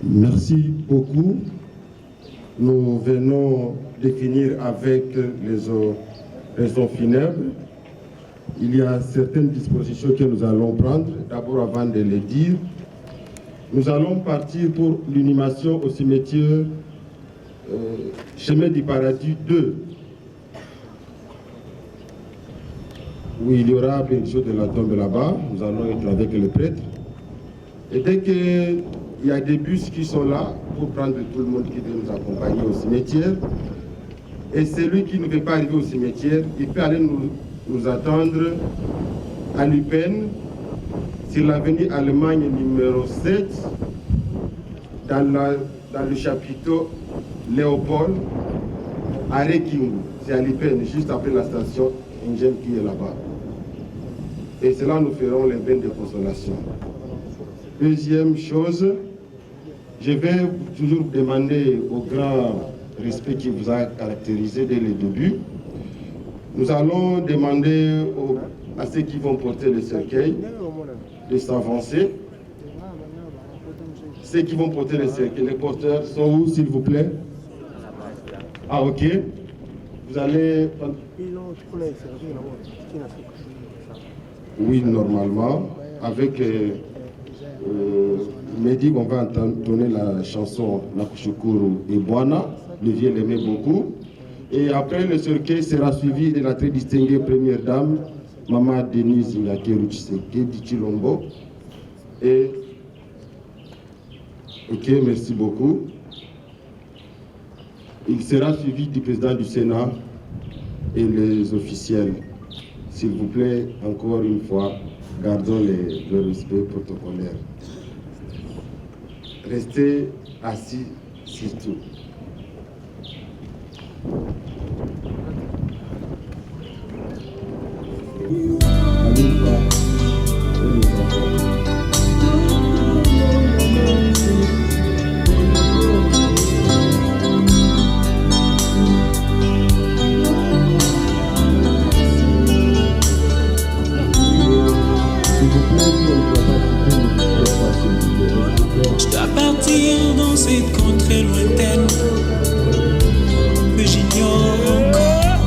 Merci beaucoup. Nous venons de finir avec les oraisons funèbres. Il y a certaines dispositions que nous allons prendre. D'abord, avant de les dire, nous allons partir pour l'inhumation au cimetière Chemin du Paradis 2, où il y aura bien sûr de la tombe là-bas. Nous allons être avec le prêtre. Et dès qu'il y a des bus qui sont là pour prendre tout le monde qui veut nous accompagner au cimetière, et celui qui ne veut pas arriver au cimetière, il peut aller nous attendre à Lupin, sur l'avenue Allemagne numéro 7, dans le chapiteau Léopold, à Rekingu. C'est à Lupin, juste après la station Ingem qui est là-bas. Et cela, nous ferons les bains de consolation. Deuxième chose, je vais toujours demander au grand respect qui vous a caractérisé dès le début. Nous allons demander à ceux qui vont porter le cercueil de s'avancer. Ceux qui vont porter le cercueil, les porteurs sont où, s'il vous plaît? Ah, ok. Vous allez... Oui, normalement. Avec Mehdi, on va entonner la chanson Nakushukuru et Boana. Le vieux l'aimait beaucoup. Et après, le cercueil sera suivi de la très distinguée première dame, Maman Denise Ngakeruchiseke d'Ichilombo. Et... Ok, merci beaucoup. Il sera suivi du président du Sénat et les officiels. S'il vous plaît, encore une fois, gardons le respect protocolaire. Restez assis surtout. Je dois partir dans cette contrée lointaine que j'ignore encore,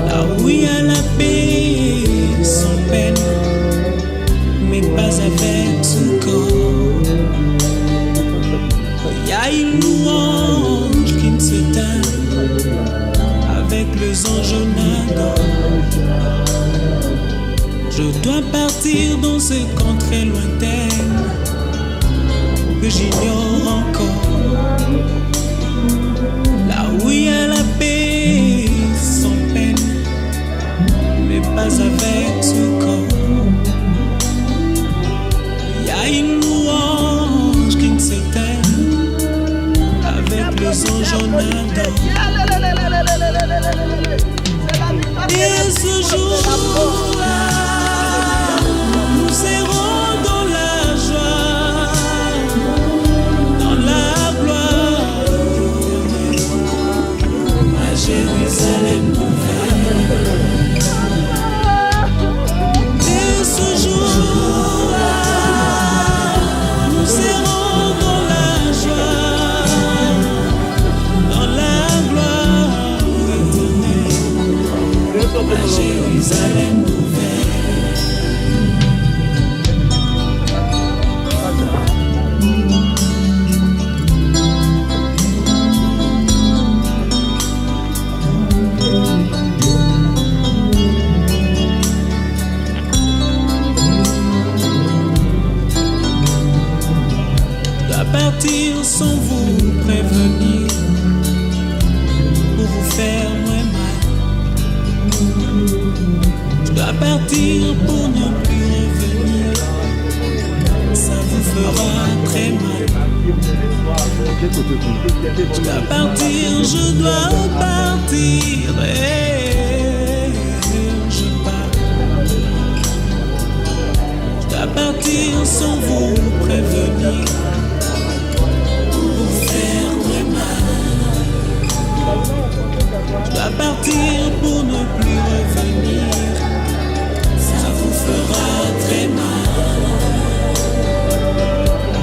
là où il y a la paix sans peine, mais pas avec son corps. Il y a une louange qui ne s'éteint avec les anges nadants. Je dois partir dans cette contrée lointaine que j'ignore encore, adore. Et ce jour-là, nous serons dans la joie, dans la gloire éternelle, à Jérusalem nouvelle. Et ce jour-là, nous serons dans la joie, dans la gloire éternelle, à Jérusalem nouvelle. Partir sans vous prévenir, pour vous faire moins mal. Je dois partir pour ne plus revenir, ça vous fera très mal. Je dois partir, je dois partir, et je pars. Je dois partir sans vous prévenir, je dois partir pour ne plus revenir, ça vous fera très mal.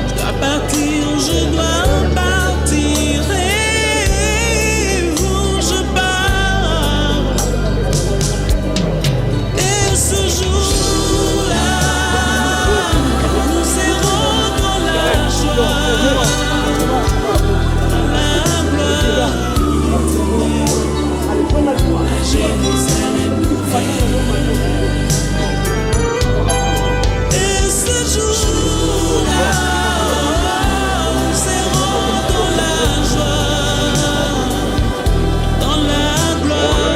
Je dois partir, je dois partir, et je pars. Et ce jour-là, nous serons dans la joie, dans la gloire. Jérusalem nouvelle. Et ce jour-là, nous serons dans la joie, dans la gloire.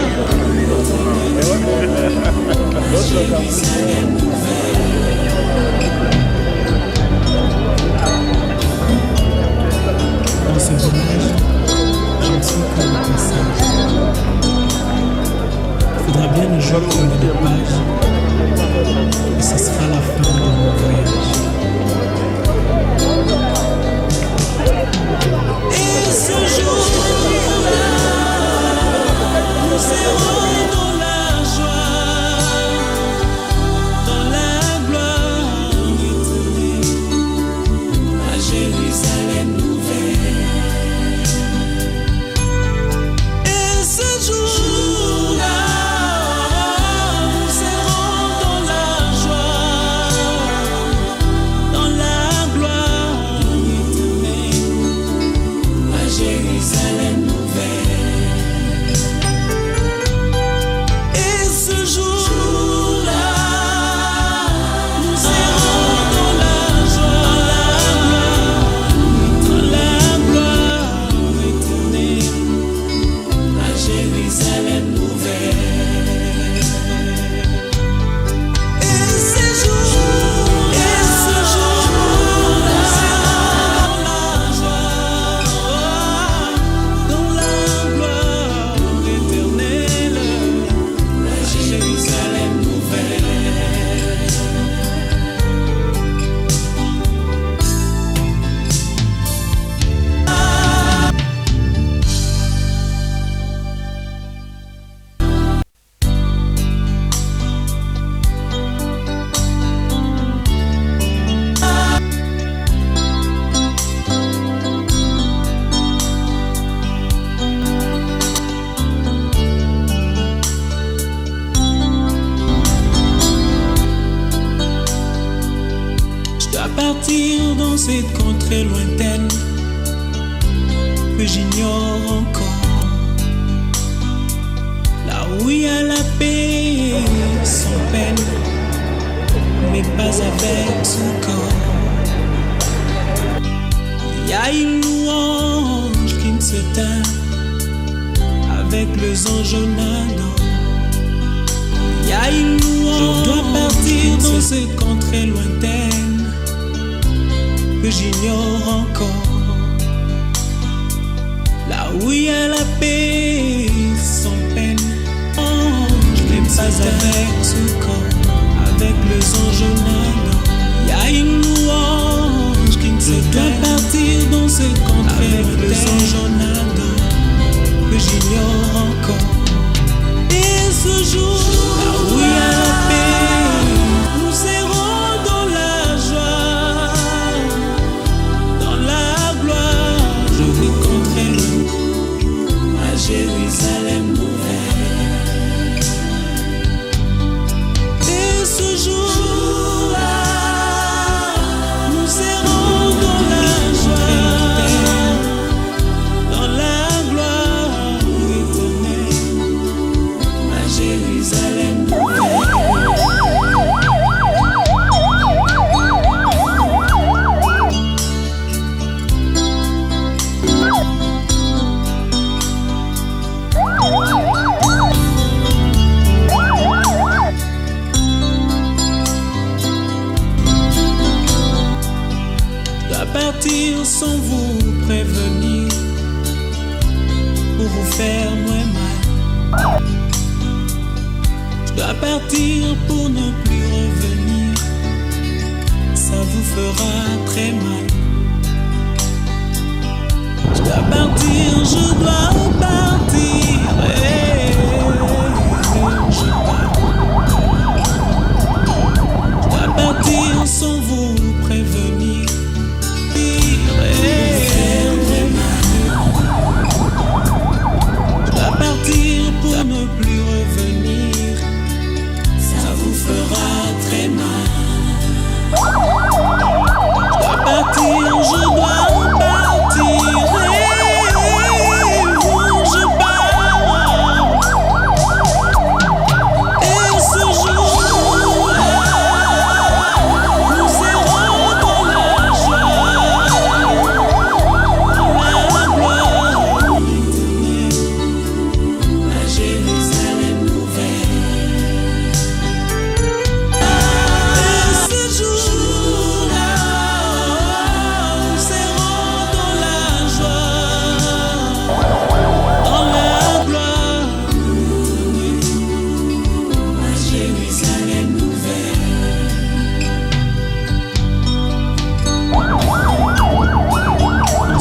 Jérusalem nouvelle. Dans ce village, je ne suis que le passage. Il faudra bien un jour tourner des pages, et ce sera la fin de mon voyage. Et ce jour-là, nous serons dans la joie, dans la gloire éternelle, à Jérusalem nouvelle. Et ce jour-là, dans cette contrée lointaine que j'ignore encore, là où il y a la paix sans peine, mais pas avec son corps. Il y a une louange qui ne se teint avec les anges en adore. Il y a une louange, je dois partir dans cette contrée lointaine que j'ignore encore, là où il y a la paix sans peine. Je n'ai pas avec ce corps, avec les anges nagants. Il y a une louange qui ne se doit partir dans ces contrées avec les anges nagants que j'ignore encore. Et ce jour, là où il y a la paix, nous serons dans la joie, dans la gloire. Je vais contrer à Jérusalem nouvelle. Et ce jour-là, nous serons dans la joie, dans la gloire éternelle, à Jérusalem nouvelle. Partir sans vous prévenir pour vous faire moins mal. Je dois partir pour ne plus revenir, ça vous fera très mal. Je dois partir, je dois partir. Je dois partir sans vous prévenir. Je dois partir pour ne plus revenir, ça vous fera très mal. Je dois partir, je dois partir, je pars. Et ce jour-là, nous serons dans la joie, dans la gloire éternelle, à Jérusalem nouvelle. Et ce jour-là, nous serons dans la joie, dans la gloire éternelle, à Jérusalem nouvelle.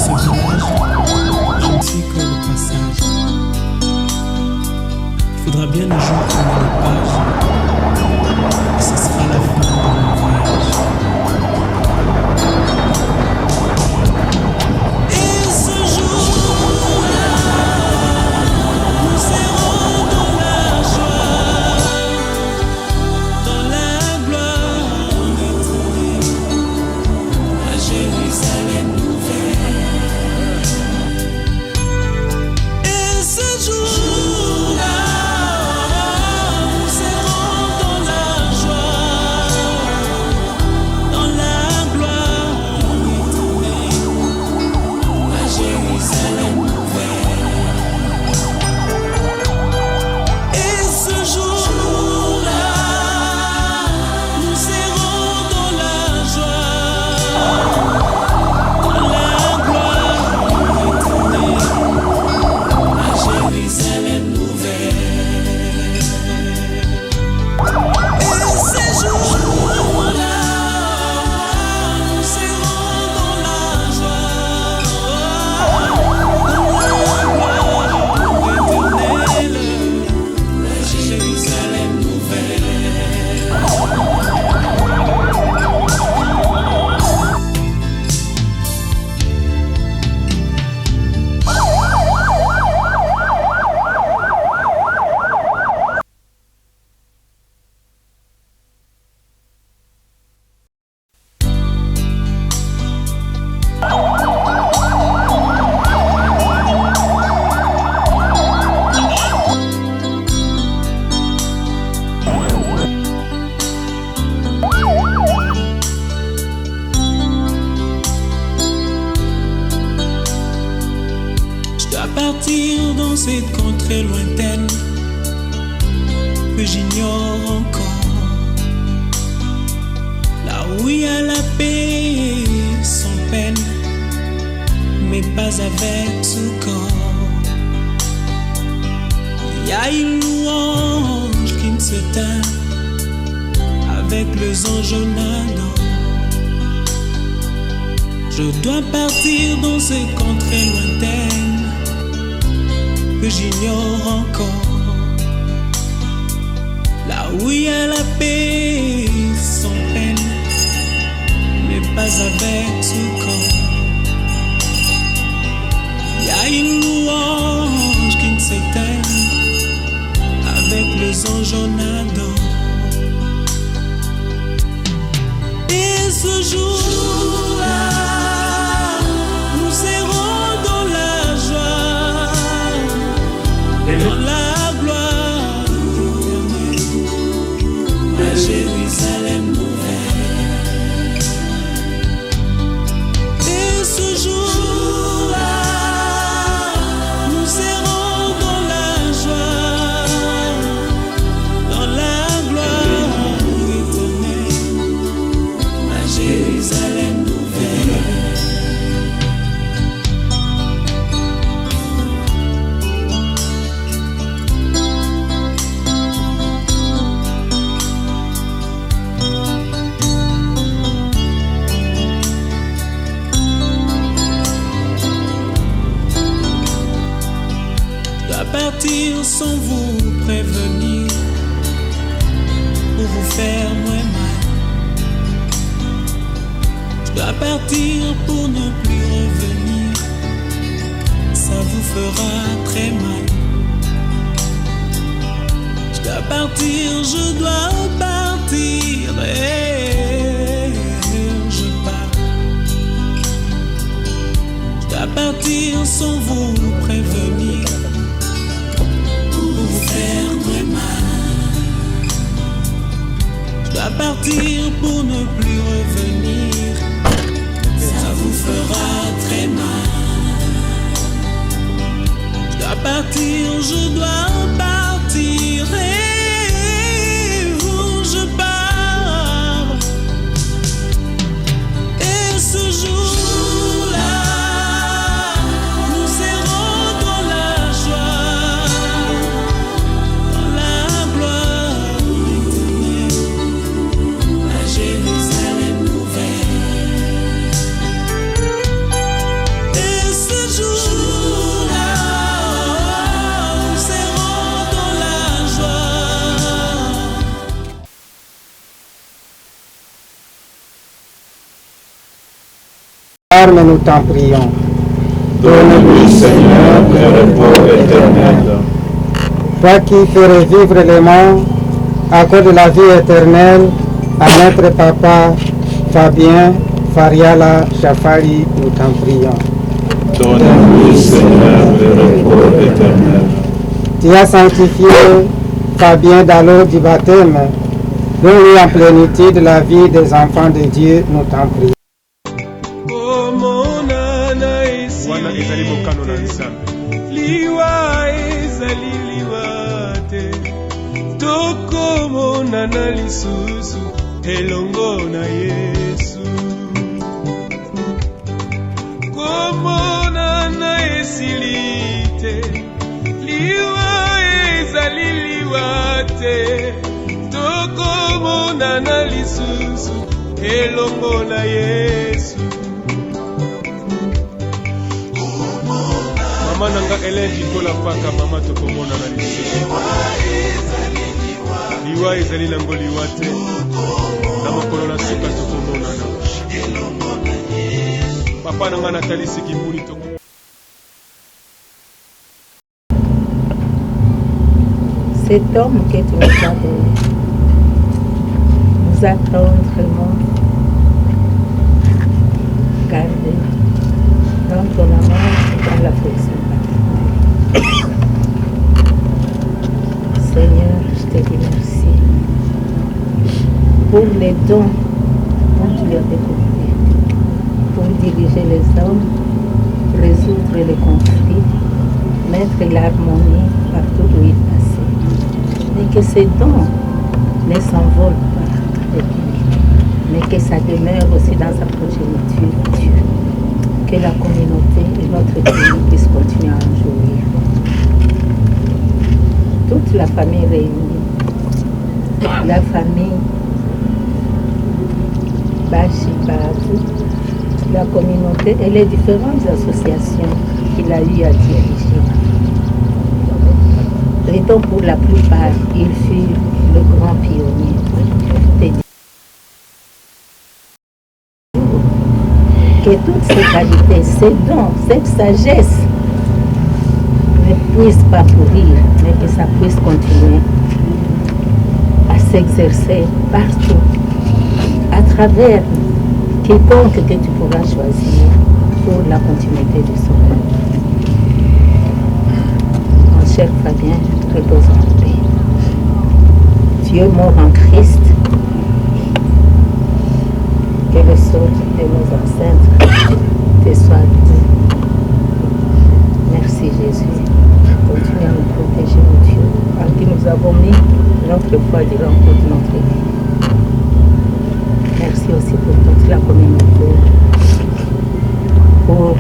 Dans ce village, je ne suis que le passage. Il faudra bien un jour tourner les pages, et ce sera la fin de mon voyage. Et ce jour-là, nous serons dans la joie, dans la gloire éternelle, à Jérusalem nouvelle. Et ce jour-là, nous serons dans la joie, dans la gloire éternelle, à Jérusalem nouvelle. Et ce jour-là, nous serons dans la joie, dans la gloire éternelle, à Jérusalem nouvelle. Et ce jour-là, nous serons dans la joie, dans la gloire éternelle, à Jérusalem nouvelle. Je dois partir dans cette contrée lointaine que j'ignore encore, là où il y a la paix sans peine, mais pas avec ce corps. y a une louange qui ne s'éteint avec les enjonnades. Je dois partir dans ces contrées lointaines que j'ignore encore, là où il y a la paix sans peine, mais pas avec ce corps. Il y a une louange qui ne s'éteint avec les enjonnades. Et ce jour-là, nous serons dans la joie, dans la gloire éternelle, à Jérusalem nouvelle. Et ce jour-là, nous serons dans la joie, dans la gloire éternelle, à Jérusalem nouvelle. Partir sans vous prévenir pour vous faire moins mal. Je dois partir pour ne plus revenir, ça vous fera très mal. Je dois partir, je dois partir et je pars. Je dois partir sans vous prévenir, faire très mal. Je dois partir pour ne plus revenir, ça vous fera très mal. Je dois partir, je dois partir et je pars. Et ce jour-là, nous serons dans la joie, Jérusalem nouvelle. Et ce jour-là, nous serons dans la joie. Arme, nous t'en prions. Donne-lui, Seigneur, le repos éternel. Toi qui ferais vivre les morts, accorde la vie éternelle à notre papa Fabien Fariala Chafari, nous t'en prions. Donne-lui, Seigneur, le repos éternel. Tu as sanctifié Fabien dans l'eau du baptême, donne-lui en plénitude la vie des enfants de Dieu, nous t'en prions. Wana ezali mokano na Nzambe. Liwa ezali liwa te, tokomonana lisusu elongo na Yesu. Komonana esili te, liwa ezali liwa te, tokomonana lisusu elongo na Yesu. Mama nanga eleki tola paka mama tokomona na lisusu. Liwa ezali nango liwa te, na mokolo na suka tokomona na papa nanga natalisi kimbuni toko. Cet homme que tu nous as donné nous a tendrement gardé dans ton amour et dans l'affection. Seigneur, je te dis merci pour les dons dont tu lui as découvert, pour diriger les hommes, résoudre les conflits, mettre l'harmonie partout où il passait. Mais que ces dons ne s'envolent pas avec lui, mais que ça demeure aussi dans sa progéniture, Dieu. Que la communauté et notre pays puissent continuer à en jouir. famille réunie, la famille Bashi Batou, la communauté et les différentes associations qu'il a eu à diriger. Et donc pour la plupart, il fut le grand pionnier. Que toutes ces qualités, ces dons, cette sagesse ne puissent pas pourrir, mais que ça puisse continuer à s'exercer partout, à travers quiconque que tu pourras choisir pour la continuité du sommeil. Mon cher Fabien, repose en paix. Dieu mort en Christ, que le sort de nos ancêtres te soit donné. Merci Jésus. Continue à nous protéger, mon Dieu, en qui nous avons mis notre foi durant toute notre vie. Merci aussi pour toute la communauté, pour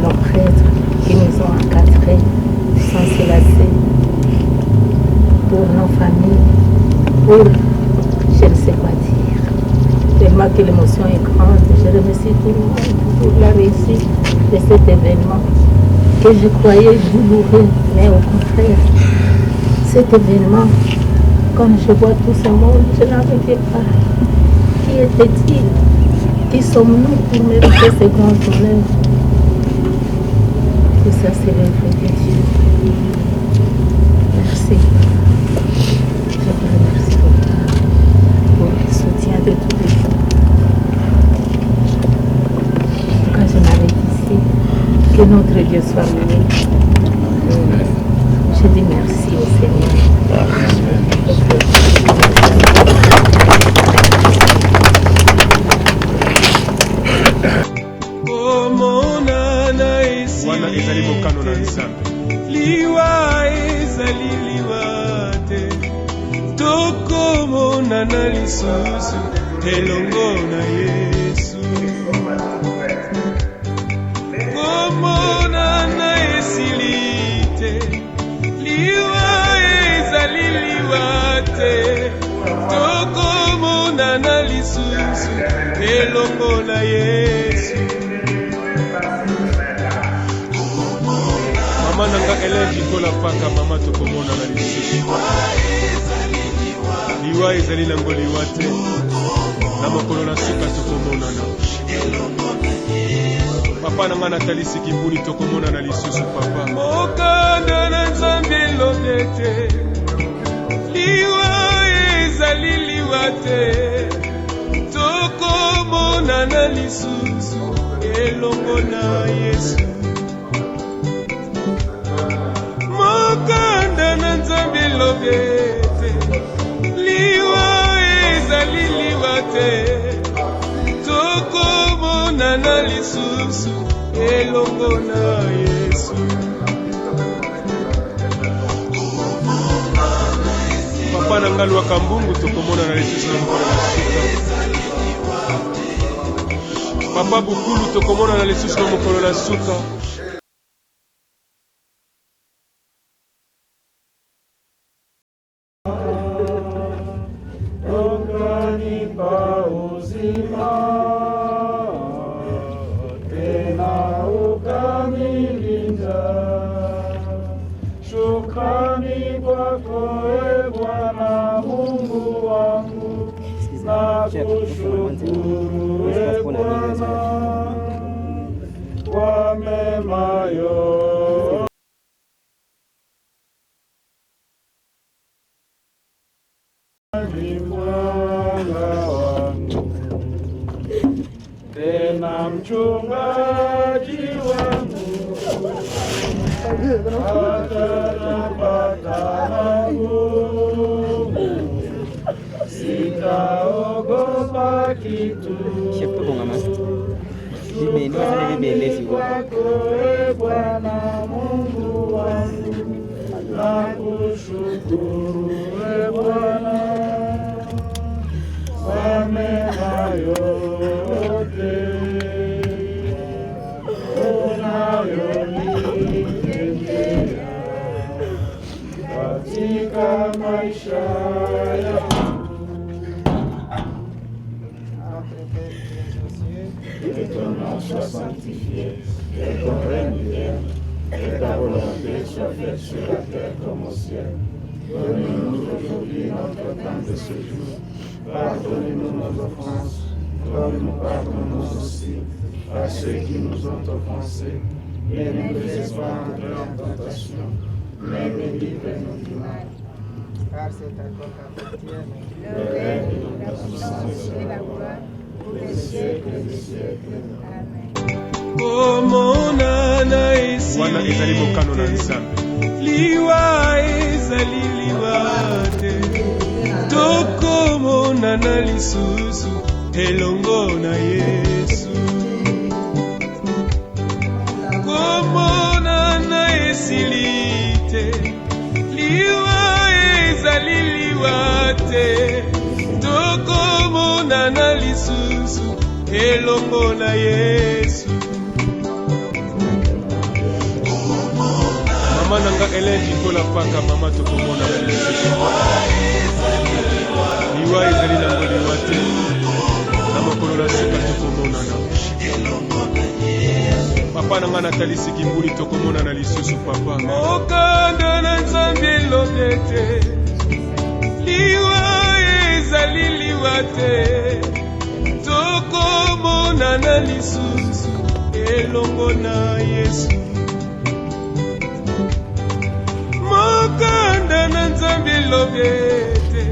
nos prêtres qui nous ont encadrés sans se lasser, pour nos familles, pour je ne sais quoi dire. Tellement que l'émotion est grande, je remercie tout le monde pour la réussite de cet événement que je croyais douloureux, mais au contraire, cet événement, quand je vois tout ce monde, je n'en reviens pas. Qui était-il? Qui sommes-nous pour mériter ce grand honneur? Tout ça, c'est l'œuvre de Dieu. Merci. Je vous remercie pour le soutien de tous les gens. Quand je m'arrête ici, que notre Dieu soit béni. Je dis merci au Seigneur. wana ezali mokano na nzambe liwa ezali liwa te tokomonana lisusu elongo na Yesu komonana esili te liwa ezali liwa te tokomonana lisusu elongo na Yesu. Mama nanga eleki kola paka mama tokomona na lisusu liwa ezali nango liwa te na mokolo na suka tokomona na papa nanga natalisi kimbuni tokomona na lisusu papa mokanda na nzambe lobe te liwa ezali liwa te tokomona na lisusu elongo na Yesu mokanda na nzambe lobete liwa ezali liwa te tokomona na lisusu elongo na Yesu papa na nga lwaka mbungu tokomona na lisusu na mokolo na suka papa bukulu tokomona na lisusu na mokolo na suka Shukrani kwako e Bwana Mungu wangu, na kushukuru e Bwana kwa mema yote. Ni mwanga wangu, tena mchungaji wangu, hata napata magumu, sitaogopa kitu. Shukrani kwako e Bwana Mungu wangu, na kushukuru e Bwana kwa mema yote unayonitendea. notre Père qui es aux cieux, que ton nom soit sanctifié, que ton règne vienne, que ta volonté soit faite sur la terre comme au ciel. Donne-nous aujourd'hui notre pain de ce jour. Pardonnez-nous nos offenses, comme nous pardonnons aussi à ceux qui nous ont offensés. Et ne nous laisse pas entrer en tentation, mais délivre-nous du mal. car c'est à toi qu'appartient Le règne, la puissance et la gloire, pour les siècles des siècles. Amen. Omonana esi wana ezali mokano na Nzambe. Liwa ezali liwa te. Tokomonana lisusu elongo na Yesu. Komonana esili te. Liwa ezali liwa te. Tokomonana lisusu elongo na Yesu. Mama nanga Eleni kola paka mama tokomona na lisusu. Liwa ezali na liwa te. Na mokolo na suka tokomona na. Papa nanga Nathalie Sikimbuli tokomona na lisusu papa. Mokanda na Nzambe lobete. Liwa ezali liwa te. Tokomona na lisusu elongo na Yesu. Mokanda na Nzambe lobete.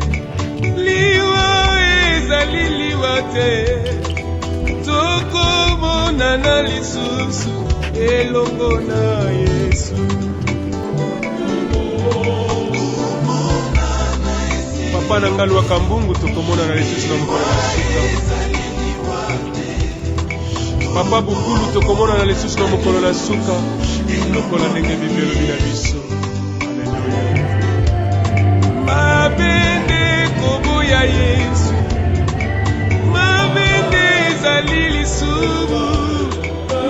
Liwa ezali liwa te. Tokomona na lisusu elongo na Yesu. Papa na ngalwa kambungu tokomona na lisusu na mokolo na suka. Papa bukulu tokomona na lisusu na mokolo na suka. Lokola ndenge Biblia elobi na biso. Mabende kobo ya Yesu. Mabende ezali lisumu.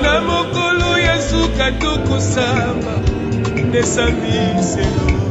Na mokolo ya suka tokosamba. Ndesambi selo.